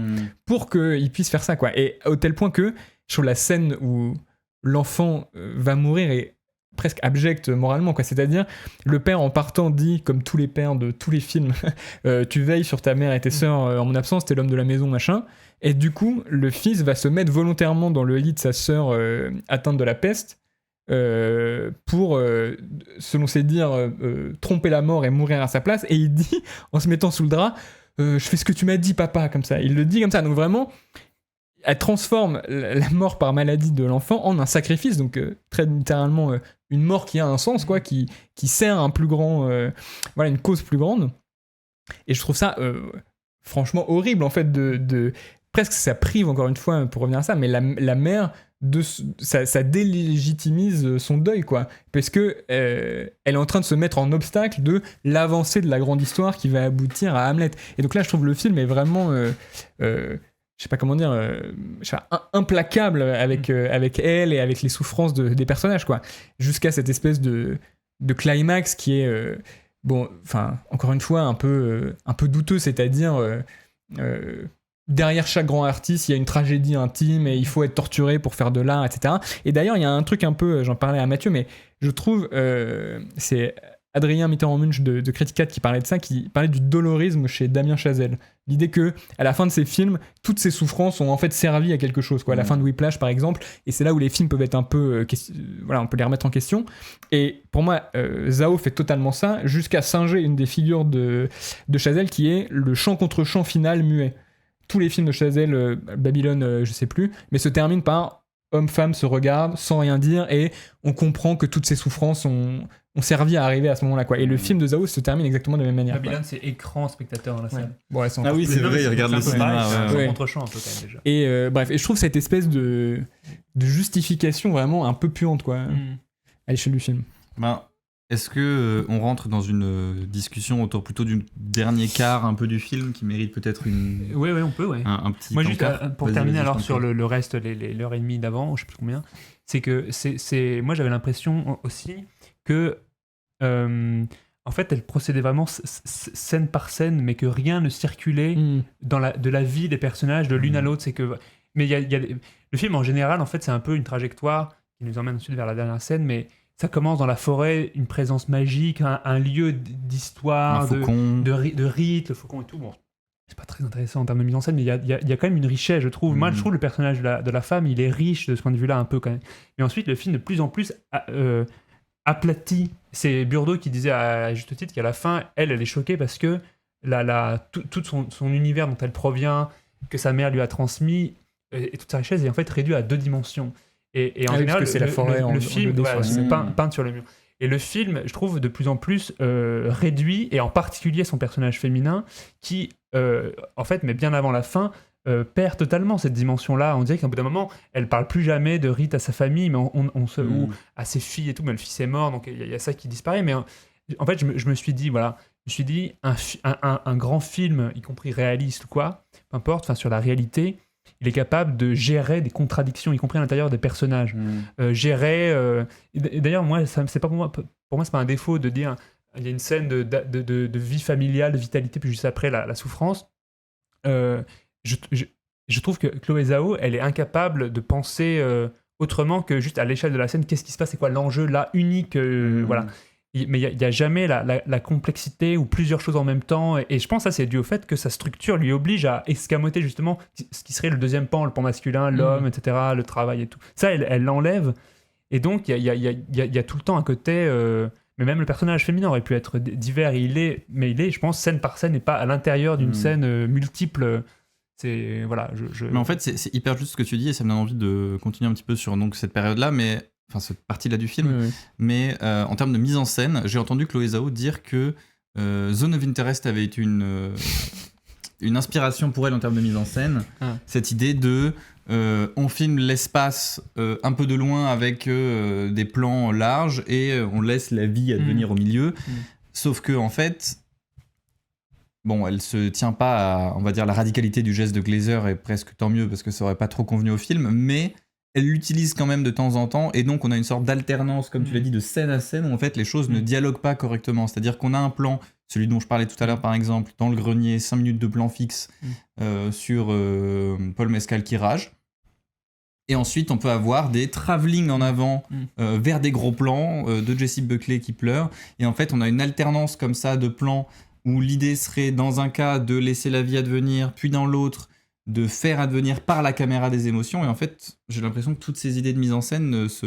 pour qu'il puisse faire ça, quoi. Et au tel point que je trouve la scène où l'enfant va mourir est presque abjecte moralement, quoi. C'est-à-dire, le père en partant dit, comme tous les pères de tous les films, tu veilles sur ta mère et tes sœurs en mon absence, t'es l'homme de la maison, machin. Et du coup, le fils va se mettre volontairement dans le lit de sa sœur atteinte de la peste pour, selon ses dires, tromper la mort et mourir à sa place. Et il dit, en se mettant sous le drap, je fais ce que tu m'as dit, papa, comme ça. Il le dit comme ça. Donc vraiment, elle transforme la mort par maladie de l'enfant en un sacrifice, donc très littéralement une mort qui a un sens, quoi, qui sert un plus grand, une cause plus grande. Et je trouve ça franchement horrible, en fait, de presque ça prive, encore une fois, pour revenir à ça, mais la mère, ça délégitimise son deuil, quoi, parce que elle est en train de se mettre en obstacle de l'avancée de la grande histoire qui va aboutir à Hamlet. Et donc là, je trouve le film est vraiment je sais pas comment dire, implacable avec elle et avec les souffrances des personnages, quoi, jusqu'à cette espèce de climax qui est encore une fois un peu douteux, c'est-à-dire derrière chaque grand artiste, il y a une tragédie intime et il faut être torturé pour faire de l'art, etc. Et d'ailleurs, il y a un truc un peu, j'en parlais à Mathieu, mais je trouve, c'est Adrien Mitterrand-Munch de Criticat qui parlait de ça, qui parlait du dolorisme chez Damien Chazelle. L'idée que, à la fin de ses films, toutes ces souffrances ont en fait servi à quelque chose, quoi. À la fin de Whiplash, par exemple, et c'est là où les films peuvent être un peu, on peut les remettre en question. Et pour moi, Zhao fait totalement ça, jusqu'à singer une des figures de Chazelle, qui est le chant contre chant final muet. Tous les films de Chazelle, Babylone, je sais plus, mais se terminent par homme-femme se regardent sans rien dire et on comprend que toutes ces souffrances ont servi à arriver à ce moment-là, quoi. Et le film de Zhao se termine exactement de la même manière. Babylone, c'est écran, spectateur dans la salle. Ouais, c'est vrai, il regarde le cinéma. C'est un contre-champ un peu quand même déjà. Et bref, et je trouve cette espèce de justification vraiment un peu puante, quoi, à l'échelle du film. Est-ce que on rentre dans une discussion autour plutôt du dernier quart un peu du film qui mérite peut-être une... Oui, on peut, ouais. Un petit moi, juste pour terminer alors sur le... le reste, l'heure et demie d'avant, je sais plus combien, c'est que moi j'avais l'impression aussi que en fait elle procédait vraiment scène par scène, mais que rien ne circulait de la vie des personnages de l'une à l'autre. C'est que, mais il y a le film en général, en fait, c'est un peu une trajectoire qui nous emmène ensuite vers la dernière scène, mais ça commence dans la forêt, une présence magique, un lieu d'histoire, de rite, le faucon et tout. Bon, c'est pas très intéressant en termes de mise en scène, mais il y a quand même une richesse, je trouve. Moi, je trouve le personnage de la femme, il est riche de ce point de vue-là, un peu quand même. Mais ensuite, le film, de plus en plus, aplatit. C'est Burdeau qui disait à juste titre qu'à la fin, elle est choquée parce que tout son univers dont elle provient, que sa mère lui a transmis, et toute sa richesse est en fait réduit à 2 dimensions. Et en général, c'est la forêt le film, c'est peint sur le mur. Et le film, je trouve, de plus en plus réduit, et en particulier son personnage féminin, qui, en fait, mais bien avant la fin, perd totalement cette dimension-là. On dirait qu'à bout d'un moment, elle parle plus jamais de rite à sa famille, mais ou à ses filles et tout, mais le fils est mort, donc il y a ça qui disparaît. Mais en fait, je me suis dit, un grand film, y compris réaliste ou quoi, peu importe, sur la réalité, il est capable de gérer des contradictions, y compris à l'intérieur des personnages. Et d'ailleurs, moi, c'est pas pour moi, c'est pas un défaut de dire il y a une scène de vie familiale, de vitalité, puis juste après la souffrance. Je trouve que Chloé Zhao, elle est incapable de penser autrement que juste à l'échelle de la scène, qu'est-ce qui se passe, c'est quoi l'enjeu là, unique, voilà. Mais il n'y a jamais la complexité ou plusieurs choses en même temps. Et je pense que ça, c'est dû au fait que sa structure lui oblige à escamoter justement ce qui serait le deuxième pan, le pan masculin, l'homme, etc., le travail et tout. Ça, elle l'enlève. Et donc, il y a tout le temps un côté... mais même le personnage féminin aurait pu être divers. Et il est, je pense, scène par scène et pas à l'intérieur d'une scène multiple. C'est... Voilà, Mais en fait, c'est hyper juste ce que tu dis et ça me donne envie de continuer un petit peu sur donc, cette période-là, mais... Enfin, cette partie-là du film. Oui. Mais en termes de mise en scène, j'ai entendu Chloé Zhao dire que Zone of Interest avait été une inspiration pour elle en termes de mise en scène. Cette idée de on filme l'espace un peu de loin avec des plans larges et on laisse la vie advenir au milieu. Sauf que, en fait, bon, elle se tient pas à, on va dire, la radicalité du geste de Glazer, et presque tant mieux parce que ça aurait pas trop convenu au film, mais elle l'utilise quand même de temps en temps, et donc on a une sorte d'alternance, comme tu l'as dit, de scène à scène, où en fait les choses ne dialoguent pas correctement. C'est-à-dire qu'on a un plan, celui dont je parlais tout à l'heure par exemple, dans le grenier, 5 minutes de plan fixe sur Paul Mescal qui rage. Et ensuite on peut avoir des travelling en avant vers des gros plans de Jessie Buckley qui pleure. Et en fait on a une alternance comme ça de plans où l'idée serait dans un cas de laisser la vie advenir, puis dans l'autre de faire advenir par la caméra des émotions. Et en fait, j'ai l'impression que toutes ces idées de mise en scène ne se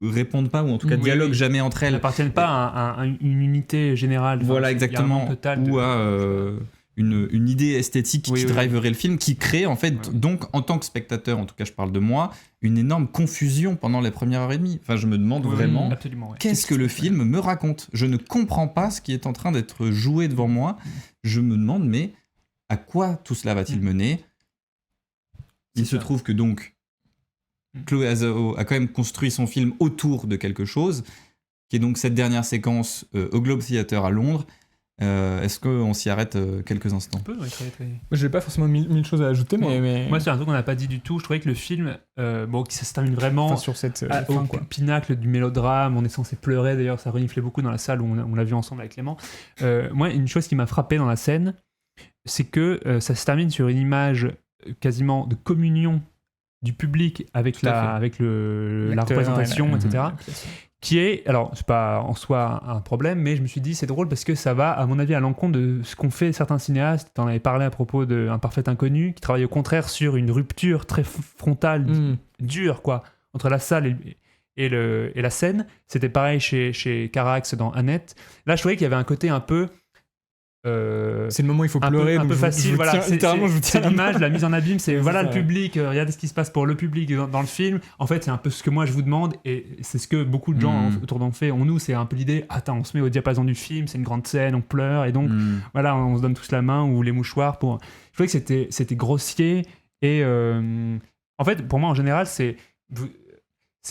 répondent pas, ou en tout cas dialoguent jamais entre elles. Elles n'appartiennent pas à une unité générale. Voilà, exactement. Ou à une idée esthétique qui driverait le film, qui crée en fait, donc en tant que spectateur, en tout cas je parle de moi, une énorme confusion pendant les premières heures et demie. Enfin, je me demande vraiment qu'est-ce que le film me raconte. Je ne comprends pas ce qui est en train d'être joué devant moi. Je me demande, mais à quoi tout cela va-t-il mener ? Il se trouve que donc Chloé Zhao a quand même construit son film autour de quelque chose, qui est donc cette dernière séquence au Globe Theatre à Londres. Est-ce qu'on s'y arrête quelques instants ? On peut, très. Moi, j'ai pas forcément mille choses à ajouter, mais... Moi, c'est un truc qu'on n'a pas dit du tout. Je trouvais que le film, ça se termine vraiment sur cette au pinacle du mélodrame. On est censé pleurer, d'ailleurs, ça reniflait beaucoup dans la salle où on l'a vu ensemble avec Clément. Moi, une chose qui m'a frappé dans la scène, c'est que ça se termine sur une image quasiment de communion du public avec la représentation, etc. Qui est, alors c'est pas en soi un problème, mais je me suis dit c'est drôle parce que ça va à mon avis à l'encontre de ce qu'ont fait certains cinéastes. T'en avais parlé à propos d'Un parfait inconnu, qui travaille au contraire sur une rupture très frontale, dure quoi, entre la salle et la scène. C'était pareil chez Carax dans Annette. Là je trouvais qu'il y avait un côté un peu c'est le moment où il faut pleurer, un peu facile, voilà. C'est l'image, la mise en abîme, c'est voilà le public, regardez ce qui se passe pour le public dans le film. En fait, c'est un peu ce que moi je vous demande, et c'est ce que beaucoup de gens autour d'en fait. Nous, c'est un peu l'idée, attends, on se met au diapason du film, c'est une grande scène, on pleure, et donc voilà, on se donne tous la main ou les mouchoirs pour. Je trouvais que c'était grossier, et en fait, pour moi en général, c'est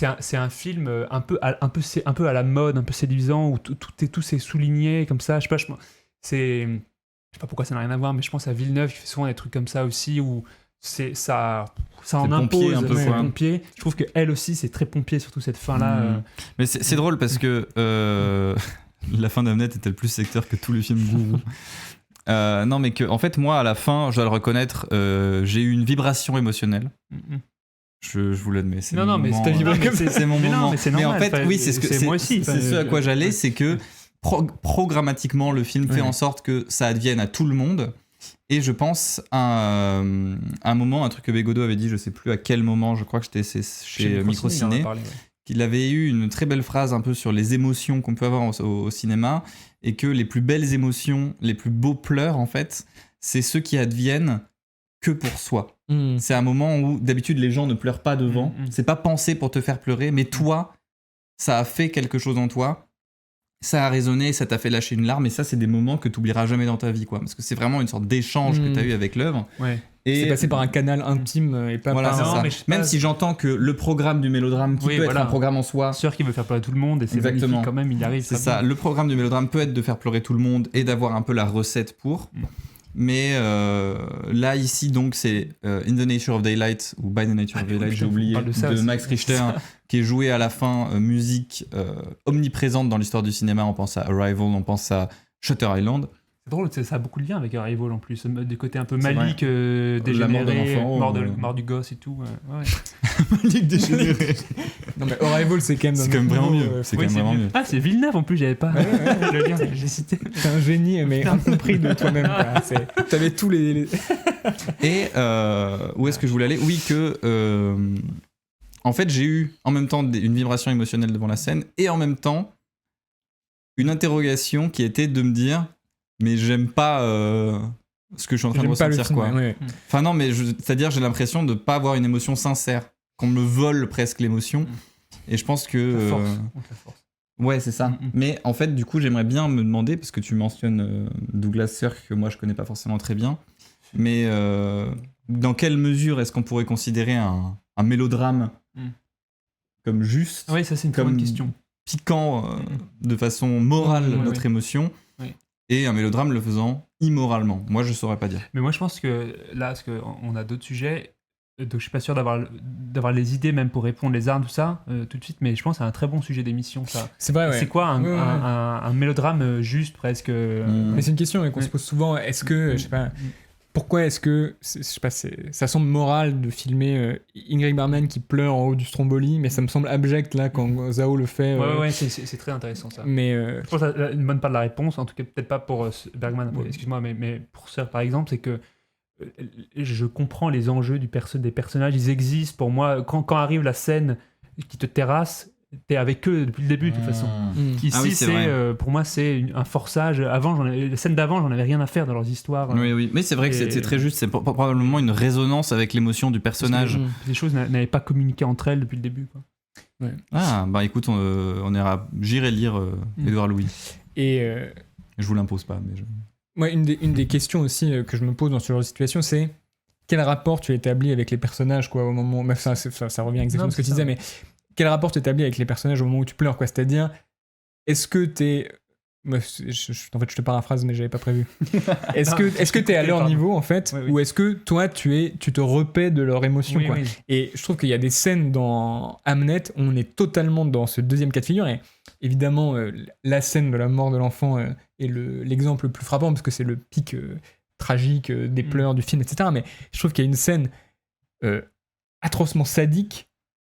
un film un peu à la mode, un peu séduisant, où tout c'est souligné comme ça. Je sais pas pourquoi ça n'a rien à voir, mais je pense à Villeneuve qui fait souvent des trucs comme ça aussi, où ça en impose un peu pompier. Je trouve qu'elle aussi c'est très pompier, surtout cette fin là. Mais c'est drôle parce que la fin d'Hamlet était le plus secteur que tous les films gourous. Non, mais que en fait moi à la fin, je dois le reconnaître, j'ai eu une vibration émotionnelle. Je vous l'admets. C'est mon moment. Mais en fait, oui, c'est moi aussi. C'est ce à quoi j'allais, c'est que programmatiquement, le film fait en sorte que ça advienne à tout le monde. Et je pense à un moment, un truc que Bégodeau avait dit, je sais plus à quel moment, je crois que c'était chez Microciné, qu'il avait eu une très belle phrase un peu sur les émotions qu'on peut avoir au cinéma, et que les plus belles émotions, les plus beaux pleurs, en fait, c'est ceux qui adviennent que pour soi. C'est un moment où d'habitude les gens ne pleurent pas devant, c'est pas pensé pour te faire pleurer, mais toi, ça a fait quelque chose en toi. Ça a résonné, ça t'a fait lâcher une larme, et ça, c'est des moments que tu oublieras jamais dans ta vie, quoi. Parce que c'est vraiment une sorte d'échange que tu as eu avec l'œuvre. Ouais. Et c'est passé par un canal intime et pas voilà, par... c'est ça. Même si j'entends que le programme du mélodrame, qui peut être un programme en soi... Sûr qu'il veut faire pleurer tout le monde, et c'est magnifique quand même, il y arrive. C'est ça, le programme du mélodrame peut être de faire pleurer tout le monde et d'avoir un peu la recette pour... Mais là, ici, donc, c'est In the Nature of Daylight, ou By the Nature of Daylight, j'ai oublié, de Max Richter, qui est joué à la fin, musique omniprésente dans l'histoire du cinéma. On pense à Arrival, on pense à Shutter Island. C'est drôle, ça a beaucoup de liens avec Arrival en plus, du côté un peu Malik, dégénéré, mort du gosse et tout. Malik dégénéré. Non mais Arrival, c'est quand même vraiment mieux. C'est quand même vraiment mieux. Ah, c'est Villeneuve en plus, j'avais pas le lien, j'ai cité. T'es un génie, mais incompris de toi-même. T'avais tous les... Et où est-ce que je voulais aller ? Oui, que... en fait, j'ai eu en même temps une vibration émotionnelle devant la scène, et en même temps, une interrogation qui était de me dire... mais j'aime pas ce que je suis en train de ressentir, quoi. Enfin non, mais c'est-à-dire j'ai l'impression de pas avoir une émotion sincère, qu'on me vole presque l'émotion, et je pense que force. Ouais, c'est ça. Mais en fait, du coup, j'aimerais bien me demander, parce que tu mentionnes Douglas Sirk, que moi je connais pas forcément très bien, mais dans quelle mesure est-ce qu'on pourrait considérer un mélodrame comme juste, ça c'est une très bonne question, piquant de façon morale notre émotion, et un mélodrame le faisant immoralement. Moi, je saurais pas dire. Mais moi, je pense que là, parce qu'on a d'autres sujets, donc je suis pas sûr d'avoir les idées même pour répondre, les armes, tout ça, tout de suite, mais je pense que c'est un très bon sujet d'émission, ça. C'est vrai, ouais. C'est quoi un mélodrame juste, presque Mais c'est une question qu'on se pose souvent. Est-ce que, je sais pas... Pourquoi est-ce que, je sais pas, ça semble moral de filmer Ingrid Bergman qui pleure en haut du Stromboli, mais ça me semble abject là quand Zhao le fait. Ouais, c'est très intéressant ça. Mais je pense que une bonne part de la réponse, en tout cas peut-être pas pour Bergman, excuse-moi, mais pour Sir par exemple, c'est que je comprends les enjeux des personnages, ils existent pour moi. Quand arrive la scène qui te terrasse, t'es avec eux depuis le début de toute façon. Ici, Ah oui, c'est pour moi, c'est un forçage. Avant, les scènes d'avant, j'en avais rien à faire dans leurs histoires. Oui, mais c'est vrai que c'est très juste. C'est probablement une résonance avec l'émotion du personnage. Les choses n'avaient pas communiqué entre elles depuis le début. Quoi. Ouais. Ah, bah écoute, j'irai lire Édouard Louis. Et je vous l'impose pas, mais moi, une des questions aussi que je me pose dans ce genre de situation, c'est quel rapport tu établis avec les personnages, quoi, au moment. Ça revient exactement à ce que tu disais, mais quel rapport tu établis avec les personnages au moment où tu pleures, quoi. C'est-à-dire, est-ce que t'es. En fait, je te paraphrase, mais j'avais pas prévu. Est-ce que t'es à leur niveau, en fait, ou est-ce que toi, tu te repais de leur émotion, quoi. Et je trouve qu'il y a des scènes dans Hamnet où on est totalement dans ce deuxième cas de figure, et évidemment, la scène de la mort de l'enfant est l'exemple le plus frappant, parce que c'est le pic tragique des pleurs du film, etc. Mais je trouve qu'il y a une scène atrocement sadique,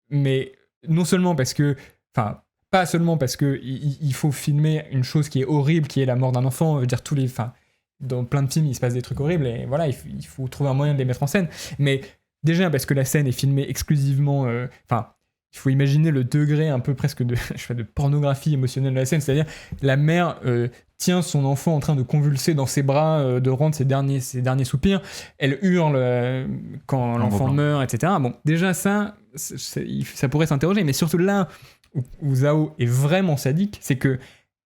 mais non seulement parce que... Enfin, pas seulement parce qu'il faut filmer une chose qui est horrible, qui est la mort d'un enfant. Je veux dire, dans plein de films, il se passe des trucs horribles, et voilà, il faut trouver un moyen de les mettre en scène. Mais déjà, parce que la scène est filmée exclusivement... il faut imaginer le degré un peu presque de pornographie émotionnelle de la scène, c'est-à-dire la mère tient son enfant en train de convulser dans ses bras, de rendre ses derniers soupirs, elle hurle quand l'enfant meurt, etc. Bon, déjà ça pourrait s'interroger, mais surtout là où Zhao est vraiment sadique, c'est que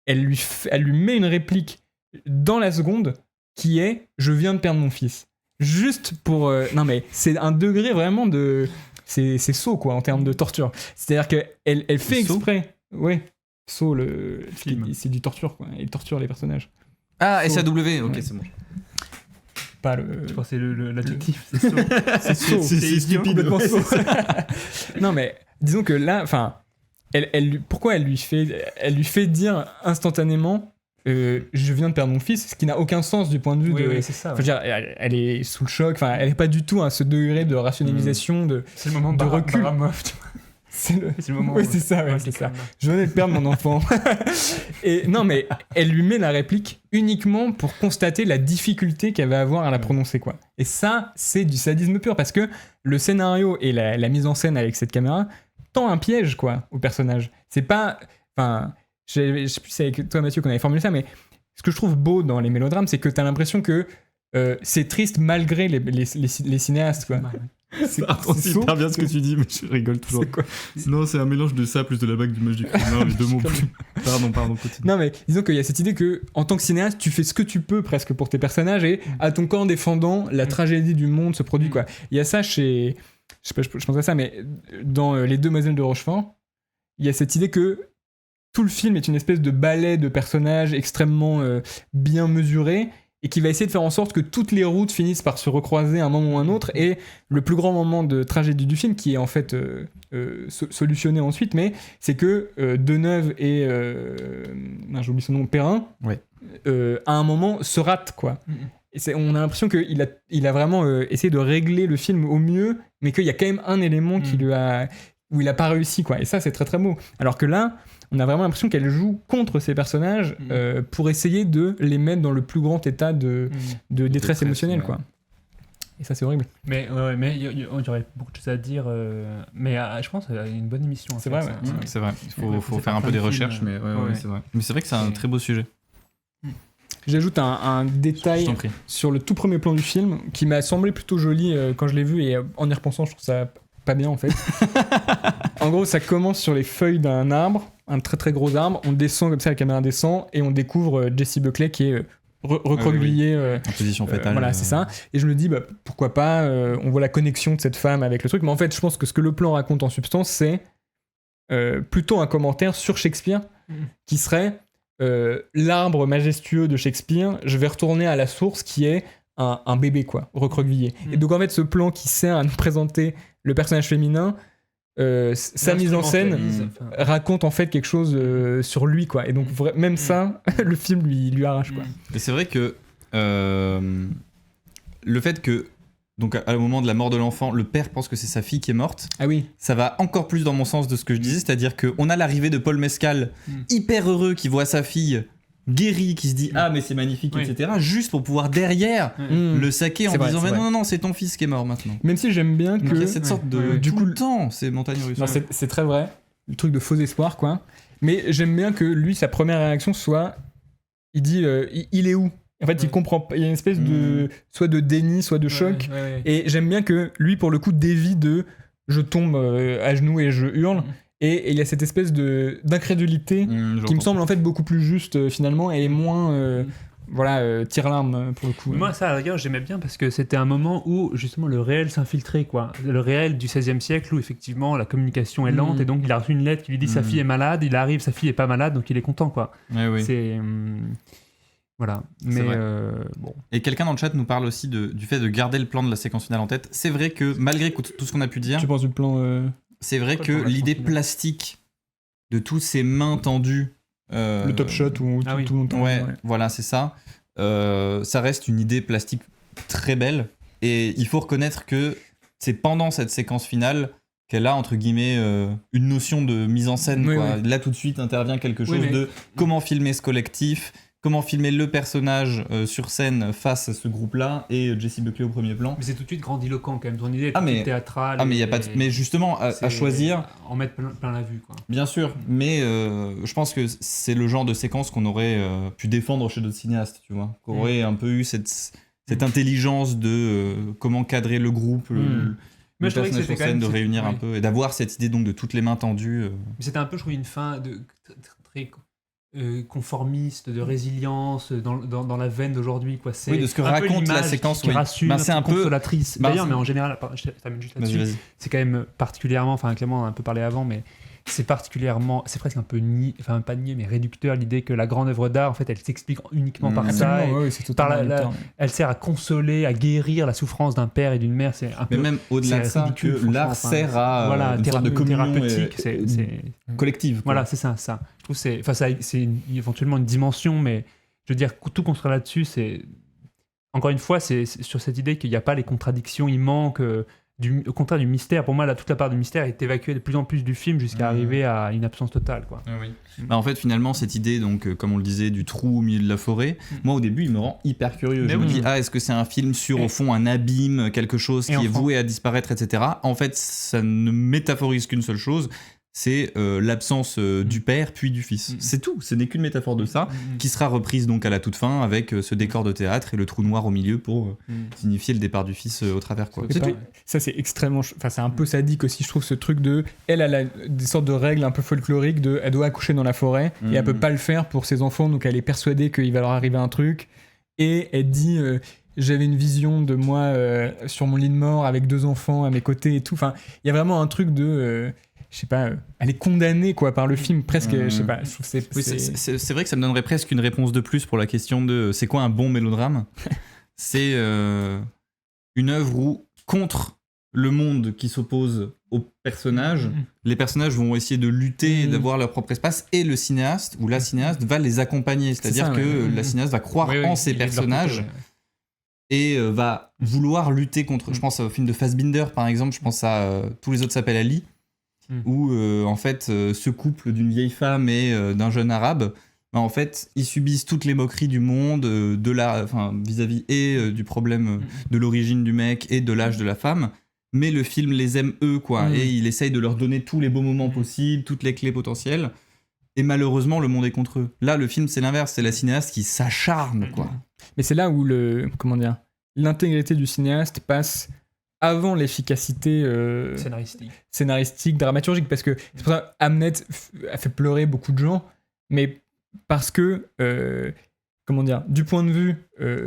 elle lui met une réplique dans la seconde qui est « Je viens de perdre mon fils ». Juste pour... non mais c'est un degré vraiment de... C'est Saw, quoi, en termes de torture. C'est-à-dire qu'elle fait exprès. Oui, Saw, le film. C'est du torture, quoi. Il torture les personnages. Ah, SAW, ok, c'est bon. Pas le... Je crois que c'est l'adjectif, c'est Saw. C'est Saw. C'est stupide. Non, mais disons que là, enfin... pourquoi elle lui fait dire instantanément je viens de perdre mon fils, ce qui n'a aucun sens du point de vue de... Oui, c'est ça. Enfin, elle est sous le choc, enfin, elle n'est pas du tout à ce degré de rationalisation, c'est le moment de recul. C'est le moment oui, c'est ça, c'est ça. Je venais de perdre mon enfant. Et non, mais elle lui met la réplique uniquement pour constater la difficulté qu'elle va avoir à la prononcer, quoi. Et ça, c'est du sadisme pur, parce que le scénario et la mise en scène avec cette caméra tend un piège, quoi, au personnage. C'est pas... Enfin... Je sais plus si c'est avec toi, Mathieu, qu'on avait formulé ça, mais ce que je trouve beau dans les mélodrames, c'est que t'as l'impression que c'est triste malgré les cinéastes, quoi. C'est hyper bien ce que tu dis, mais je rigole toujours. C'est quoi ? Non, c'est un mélange de ça plus de la bague d'image du crime. Non, les deux mots plus. Pardon, continue. Non, mais disons qu'il y a cette idée que, en tant que cinéaste, tu fais ce que tu peux presque pour tes personnages, et à ton corps défendant, la tragédie du monde se produit, quoi. Il y a ça chez... Je pense à ça, mais dans Les Demoiselles de Rochefort, il y a cette idée que tout le film est une espèce de ballet de personnages extrêmement bien mesurés, et qui va essayer de faire en sorte que toutes les routes finissent par se recroiser à un moment ou un autre, et le plus grand moment de tragédie du film, qui est en fait solutionné ensuite, mais c'est que Deneuve et j'oublie son nom, Perrin, à un moment se ratent, quoi. Et on a l'impression qu'il a vraiment essayé de régler le film au mieux, mais qu'il y a quand même un élément où il a pas réussi, quoi. Et ça, c'est très très beau. Alors que là, on a vraiment l'impression qu'elle joue contre ces personnages pour essayer de les mettre dans le plus grand état de détresse émotionnelle, quoi. Et ça, c'est horrible. Mais il y aurait beaucoup de choses à dire. Mais je pense qu'il y a une bonne émission. C'est vrai, c'est vrai. Il faut faire un peu des recherches, mais c'est vrai. Mais c'est vrai que c'est un très beau sujet. J'ajoute un détail sur le tout premier plan du film qui m'a semblé plutôt joli quand je l'ai vu, et en y repensant, je trouve ça pas bien, en fait. En gros, ça commence sur les feuilles d'un arbre, un très très gros arbre. On descend comme ça, la caméra descend, et on découvre Jessie Buckley qui est recroquevillée en position fétale. Voilà, c'est ça. Et je me dis, pourquoi pas, on voit la connexion de cette femme avec le truc. Mais en fait, je pense que ce que le plan raconte en substance, c'est plutôt un commentaire sur Shakespeare, qui serait l'arbre majestueux de Shakespeare, je vais retourner à la source qui est un bébé, quoi, recroquevillé. Et donc en fait, ce plan qui sert à nous présenter le personnage féminin, sa mise en scène raconte en fait quelque chose sur lui, quoi. Et donc même ça, le film lui arrache, quoi. Et c'est vrai que le fait que donc à le moment de la mort de l'enfant, le père pense que c'est sa fille qui est morte. Ah oui. Ça va encore plus dans mon sens de ce que je disais, c'est-à-dire qu'on a l'arrivée de Paul Mescal, hyper heureux, qui voit sa fille guérie, qui se dit ah mais c'est magnifique, etc. Juste pour pouvoir derrière le saquer en disant mais non, c'est ton fils qui est mort maintenant. Même si j'aime bien que il y a cette sorte de du coup le temps, c'est montagne russe. Non, c'est très vrai. le truc de faux espoir, quoi. Mais j'aime bien que lui, sa première réaction soit, il dit, il est où ? En fait, il comprend pas. Il y a une espèce de soit de déni, soit de choc. Et j'aime bien que lui, pour le coup, dévie de je tombe à genoux et je hurle. Et il y a cette espèce d'incrédulité qui me semble en fait beaucoup plus juste finalement et moins tire-larme pour le coup. Moi, ça, à la rigueur, j'aimais bien parce que c'était un moment où justement le réel s'infiltrait, quoi. Le réel du XVIe siècle où effectivement la communication est lente et donc il a reçu une lettre qui lui dit sa fille est malade. Il arrive, sa fille est pas malade, donc il est content, quoi. Oui. C'est. Voilà, mais bon. Et quelqu'un dans le chat nous parle aussi du fait de garder le plan de la séquence finale en tête. C'est vrai que malgré tout ce qu'on a pu dire, tu penses du plan c'est vrai que l'idée plastique de tous ces mains tendues, le top shot ou tout le temps. Ouais, voilà, c'est ça. Ça reste une idée plastique très belle et il faut reconnaître que c'est pendant cette séquence finale qu'elle a entre guillemets une notion de mise en scène. Quoi. Là tout de suite intervient quelque chose de comment filmer ce collectif. Comment filmer le personnage sur scène face à ce groupe-là et Jessie Buckley au premier plan. Mais c'est tout de suite grandiloquent quand même, ton idée est tout de suite théâtrale. Mais il y a pas mais justement à choisir. En mettre plein la vue, quoi. Bien sûr, mais je pense que c'est le genre de séquence qu'on aurait pu défendre chez d'autres cinéastes, tu vois. Qu'on aurait un peu eu cette intelligence de comment cadrer le groupe. Mais je trouvais que c'était sur scène, de réunir un peu et d'avoir cette idée donc de toutes les mains tendues. Mais c'était un peu, je trouve, une fin très conformiste, de résilience dans la veine d'aujourd'hui, quoi. C'est de ce que raconte la séquence, qui rassure, c'est un peu consolatrice. D'ailleurs, mais en général, je termine juste là-dessus. Vas-y. C'est quand même particulièrement, enfin Clément en a un peu parlé avant, mais c'est presque un peu pas niais, mais réducteur l'idée que la grande œuvre d'art, en fait, elle s'explique uniquement par ça. Elle sert à consoler, à guérir la souffrance d'un père et d'une mère. C'est un peu. Mais même au-delà de ça, ridicule, que l'art sert à une sorte de communion thérapeutique, c'est collective. Quoi. Voilà, c'est ça. Je trouve c'est éventuellement une dimension, mais je veux dire, tout construire là-dessus, c'est encore une fois, c'est sur cette idée qu'il n'y a pas les contradictions, il manque. Au contraire du mystère, pour moi, toute la part du mystère est évacuée de plus en plus du film jusqu'à arriver à une absence totale, quoi. En fait, finalement, cette idée, donc, comme on le disait, du trou au milieu de la forêt, moi, au début, il me rend hyper curieux. Je me dis, est-ce que c'est un film sur, au fond, un abîme, quelque chose qui est voué à disparaître, etc. En fait, ça ne métaphorise qu'une seule chose, c'est l'absence du père puis du fils. C'est tout, ce n'est qu'une métaphore de ça, qui sera reprise donc à la toute fin avec ce décor de théâtre et le trou noir au milieu pour signifier le départ du fils au travers. Quoi. Ça c'est extrêmement... Enfin c'est un peu sadique aussi, je trouve, ce truc de... Elle a des sortes de règles un peu folkloriques de... Elle doit accoucher dans la forêt et elle peut pas le faire pour ses enfants, donc elle est persuadée qu'il va leur arriver un truc. Et elle dit... J'avais une vision de moi sur mon lit de mort avec 2 enfants à mes côtés et tout. Enfin, il y a vraiment un truc de... je sais pas, elle est condamnée quoi par le film presque, je sais pas, je trouve c'est vrai que ça me donnerait presque une réponse de plus pour la question de c'est quoi un bon mélodrame. C'est une œuvre où contre le monde qui s'oppose aux personnages, les personnages vont essayer de lutter, d'avoir leur propre espace et le cinéaste ou la cinéaste va les accompagner, c'est-à-dire que la cinéaste va croire en ces personnages et va vouloir lutter contre. Je pense au film de Fassbinder par exemple, je pense à Tous les autres s'appellent Ali. Où en fait ce couple d'une vieille femme et d'un jeune arabe, en fait ils subissent toutes les moqueries du monde vis-à-vis et du problème de l'origine du mec et de l'âge de la femme, mais le film les aime eux quoi, et il essaye de leur donner tous les beaux moments possibles, toutes les clés potentielles, et malheureusement le monde est contre eux. Là le film c'est l'inverse, c'est la cinéaste qui s'acharne quoi. Mais c'est là où l'intégrité du cinéaste passe avant l'efficacité scénaristique, dramaturgique, parce que c'est pour ça Hamnet a fait pleurer beaucoup de gens, mais parce que du point de vue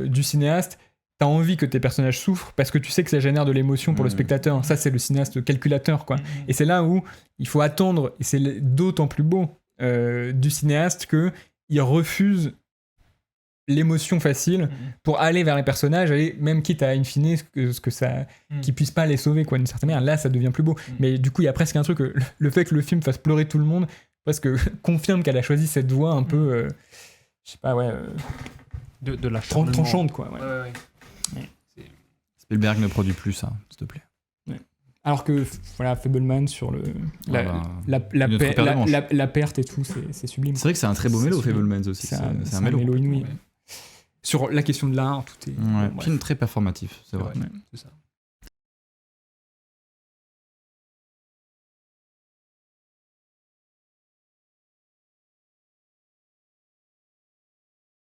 du cinéaste, t'as envie que tes personnages souffrent parce que tu sais que ça génère de l'émotion pour le spectateur. Ça c'est le cinéaste calculateur quoi. Et c'est là où il faut attendre, et c'est d'autant plus beau du cinéaste que il refuse l'émotion facile pour aller vers les personnages, et même quitte à in fine ce que ça qu'ils puissent pas les sauver quoi d'une certaine manière. Là ça devient plus beau, mais du coup il y a presque un truc le fait que le film fasse pleurer tout le monde presque confirme qu'elle a choisi cette voie un peu je sais pas de la tranchante quoi. Spielberg ne produit plus ça, s'il te plaît. Alors que Fableman sur la perte et tout, c'est sublime. C'est vrai que c'est un très beau mélo, Fableman aussi. C'est un mélo inouï. Sur la question de l'art, tout est... film très performatif, c'est vrai. C'est ça.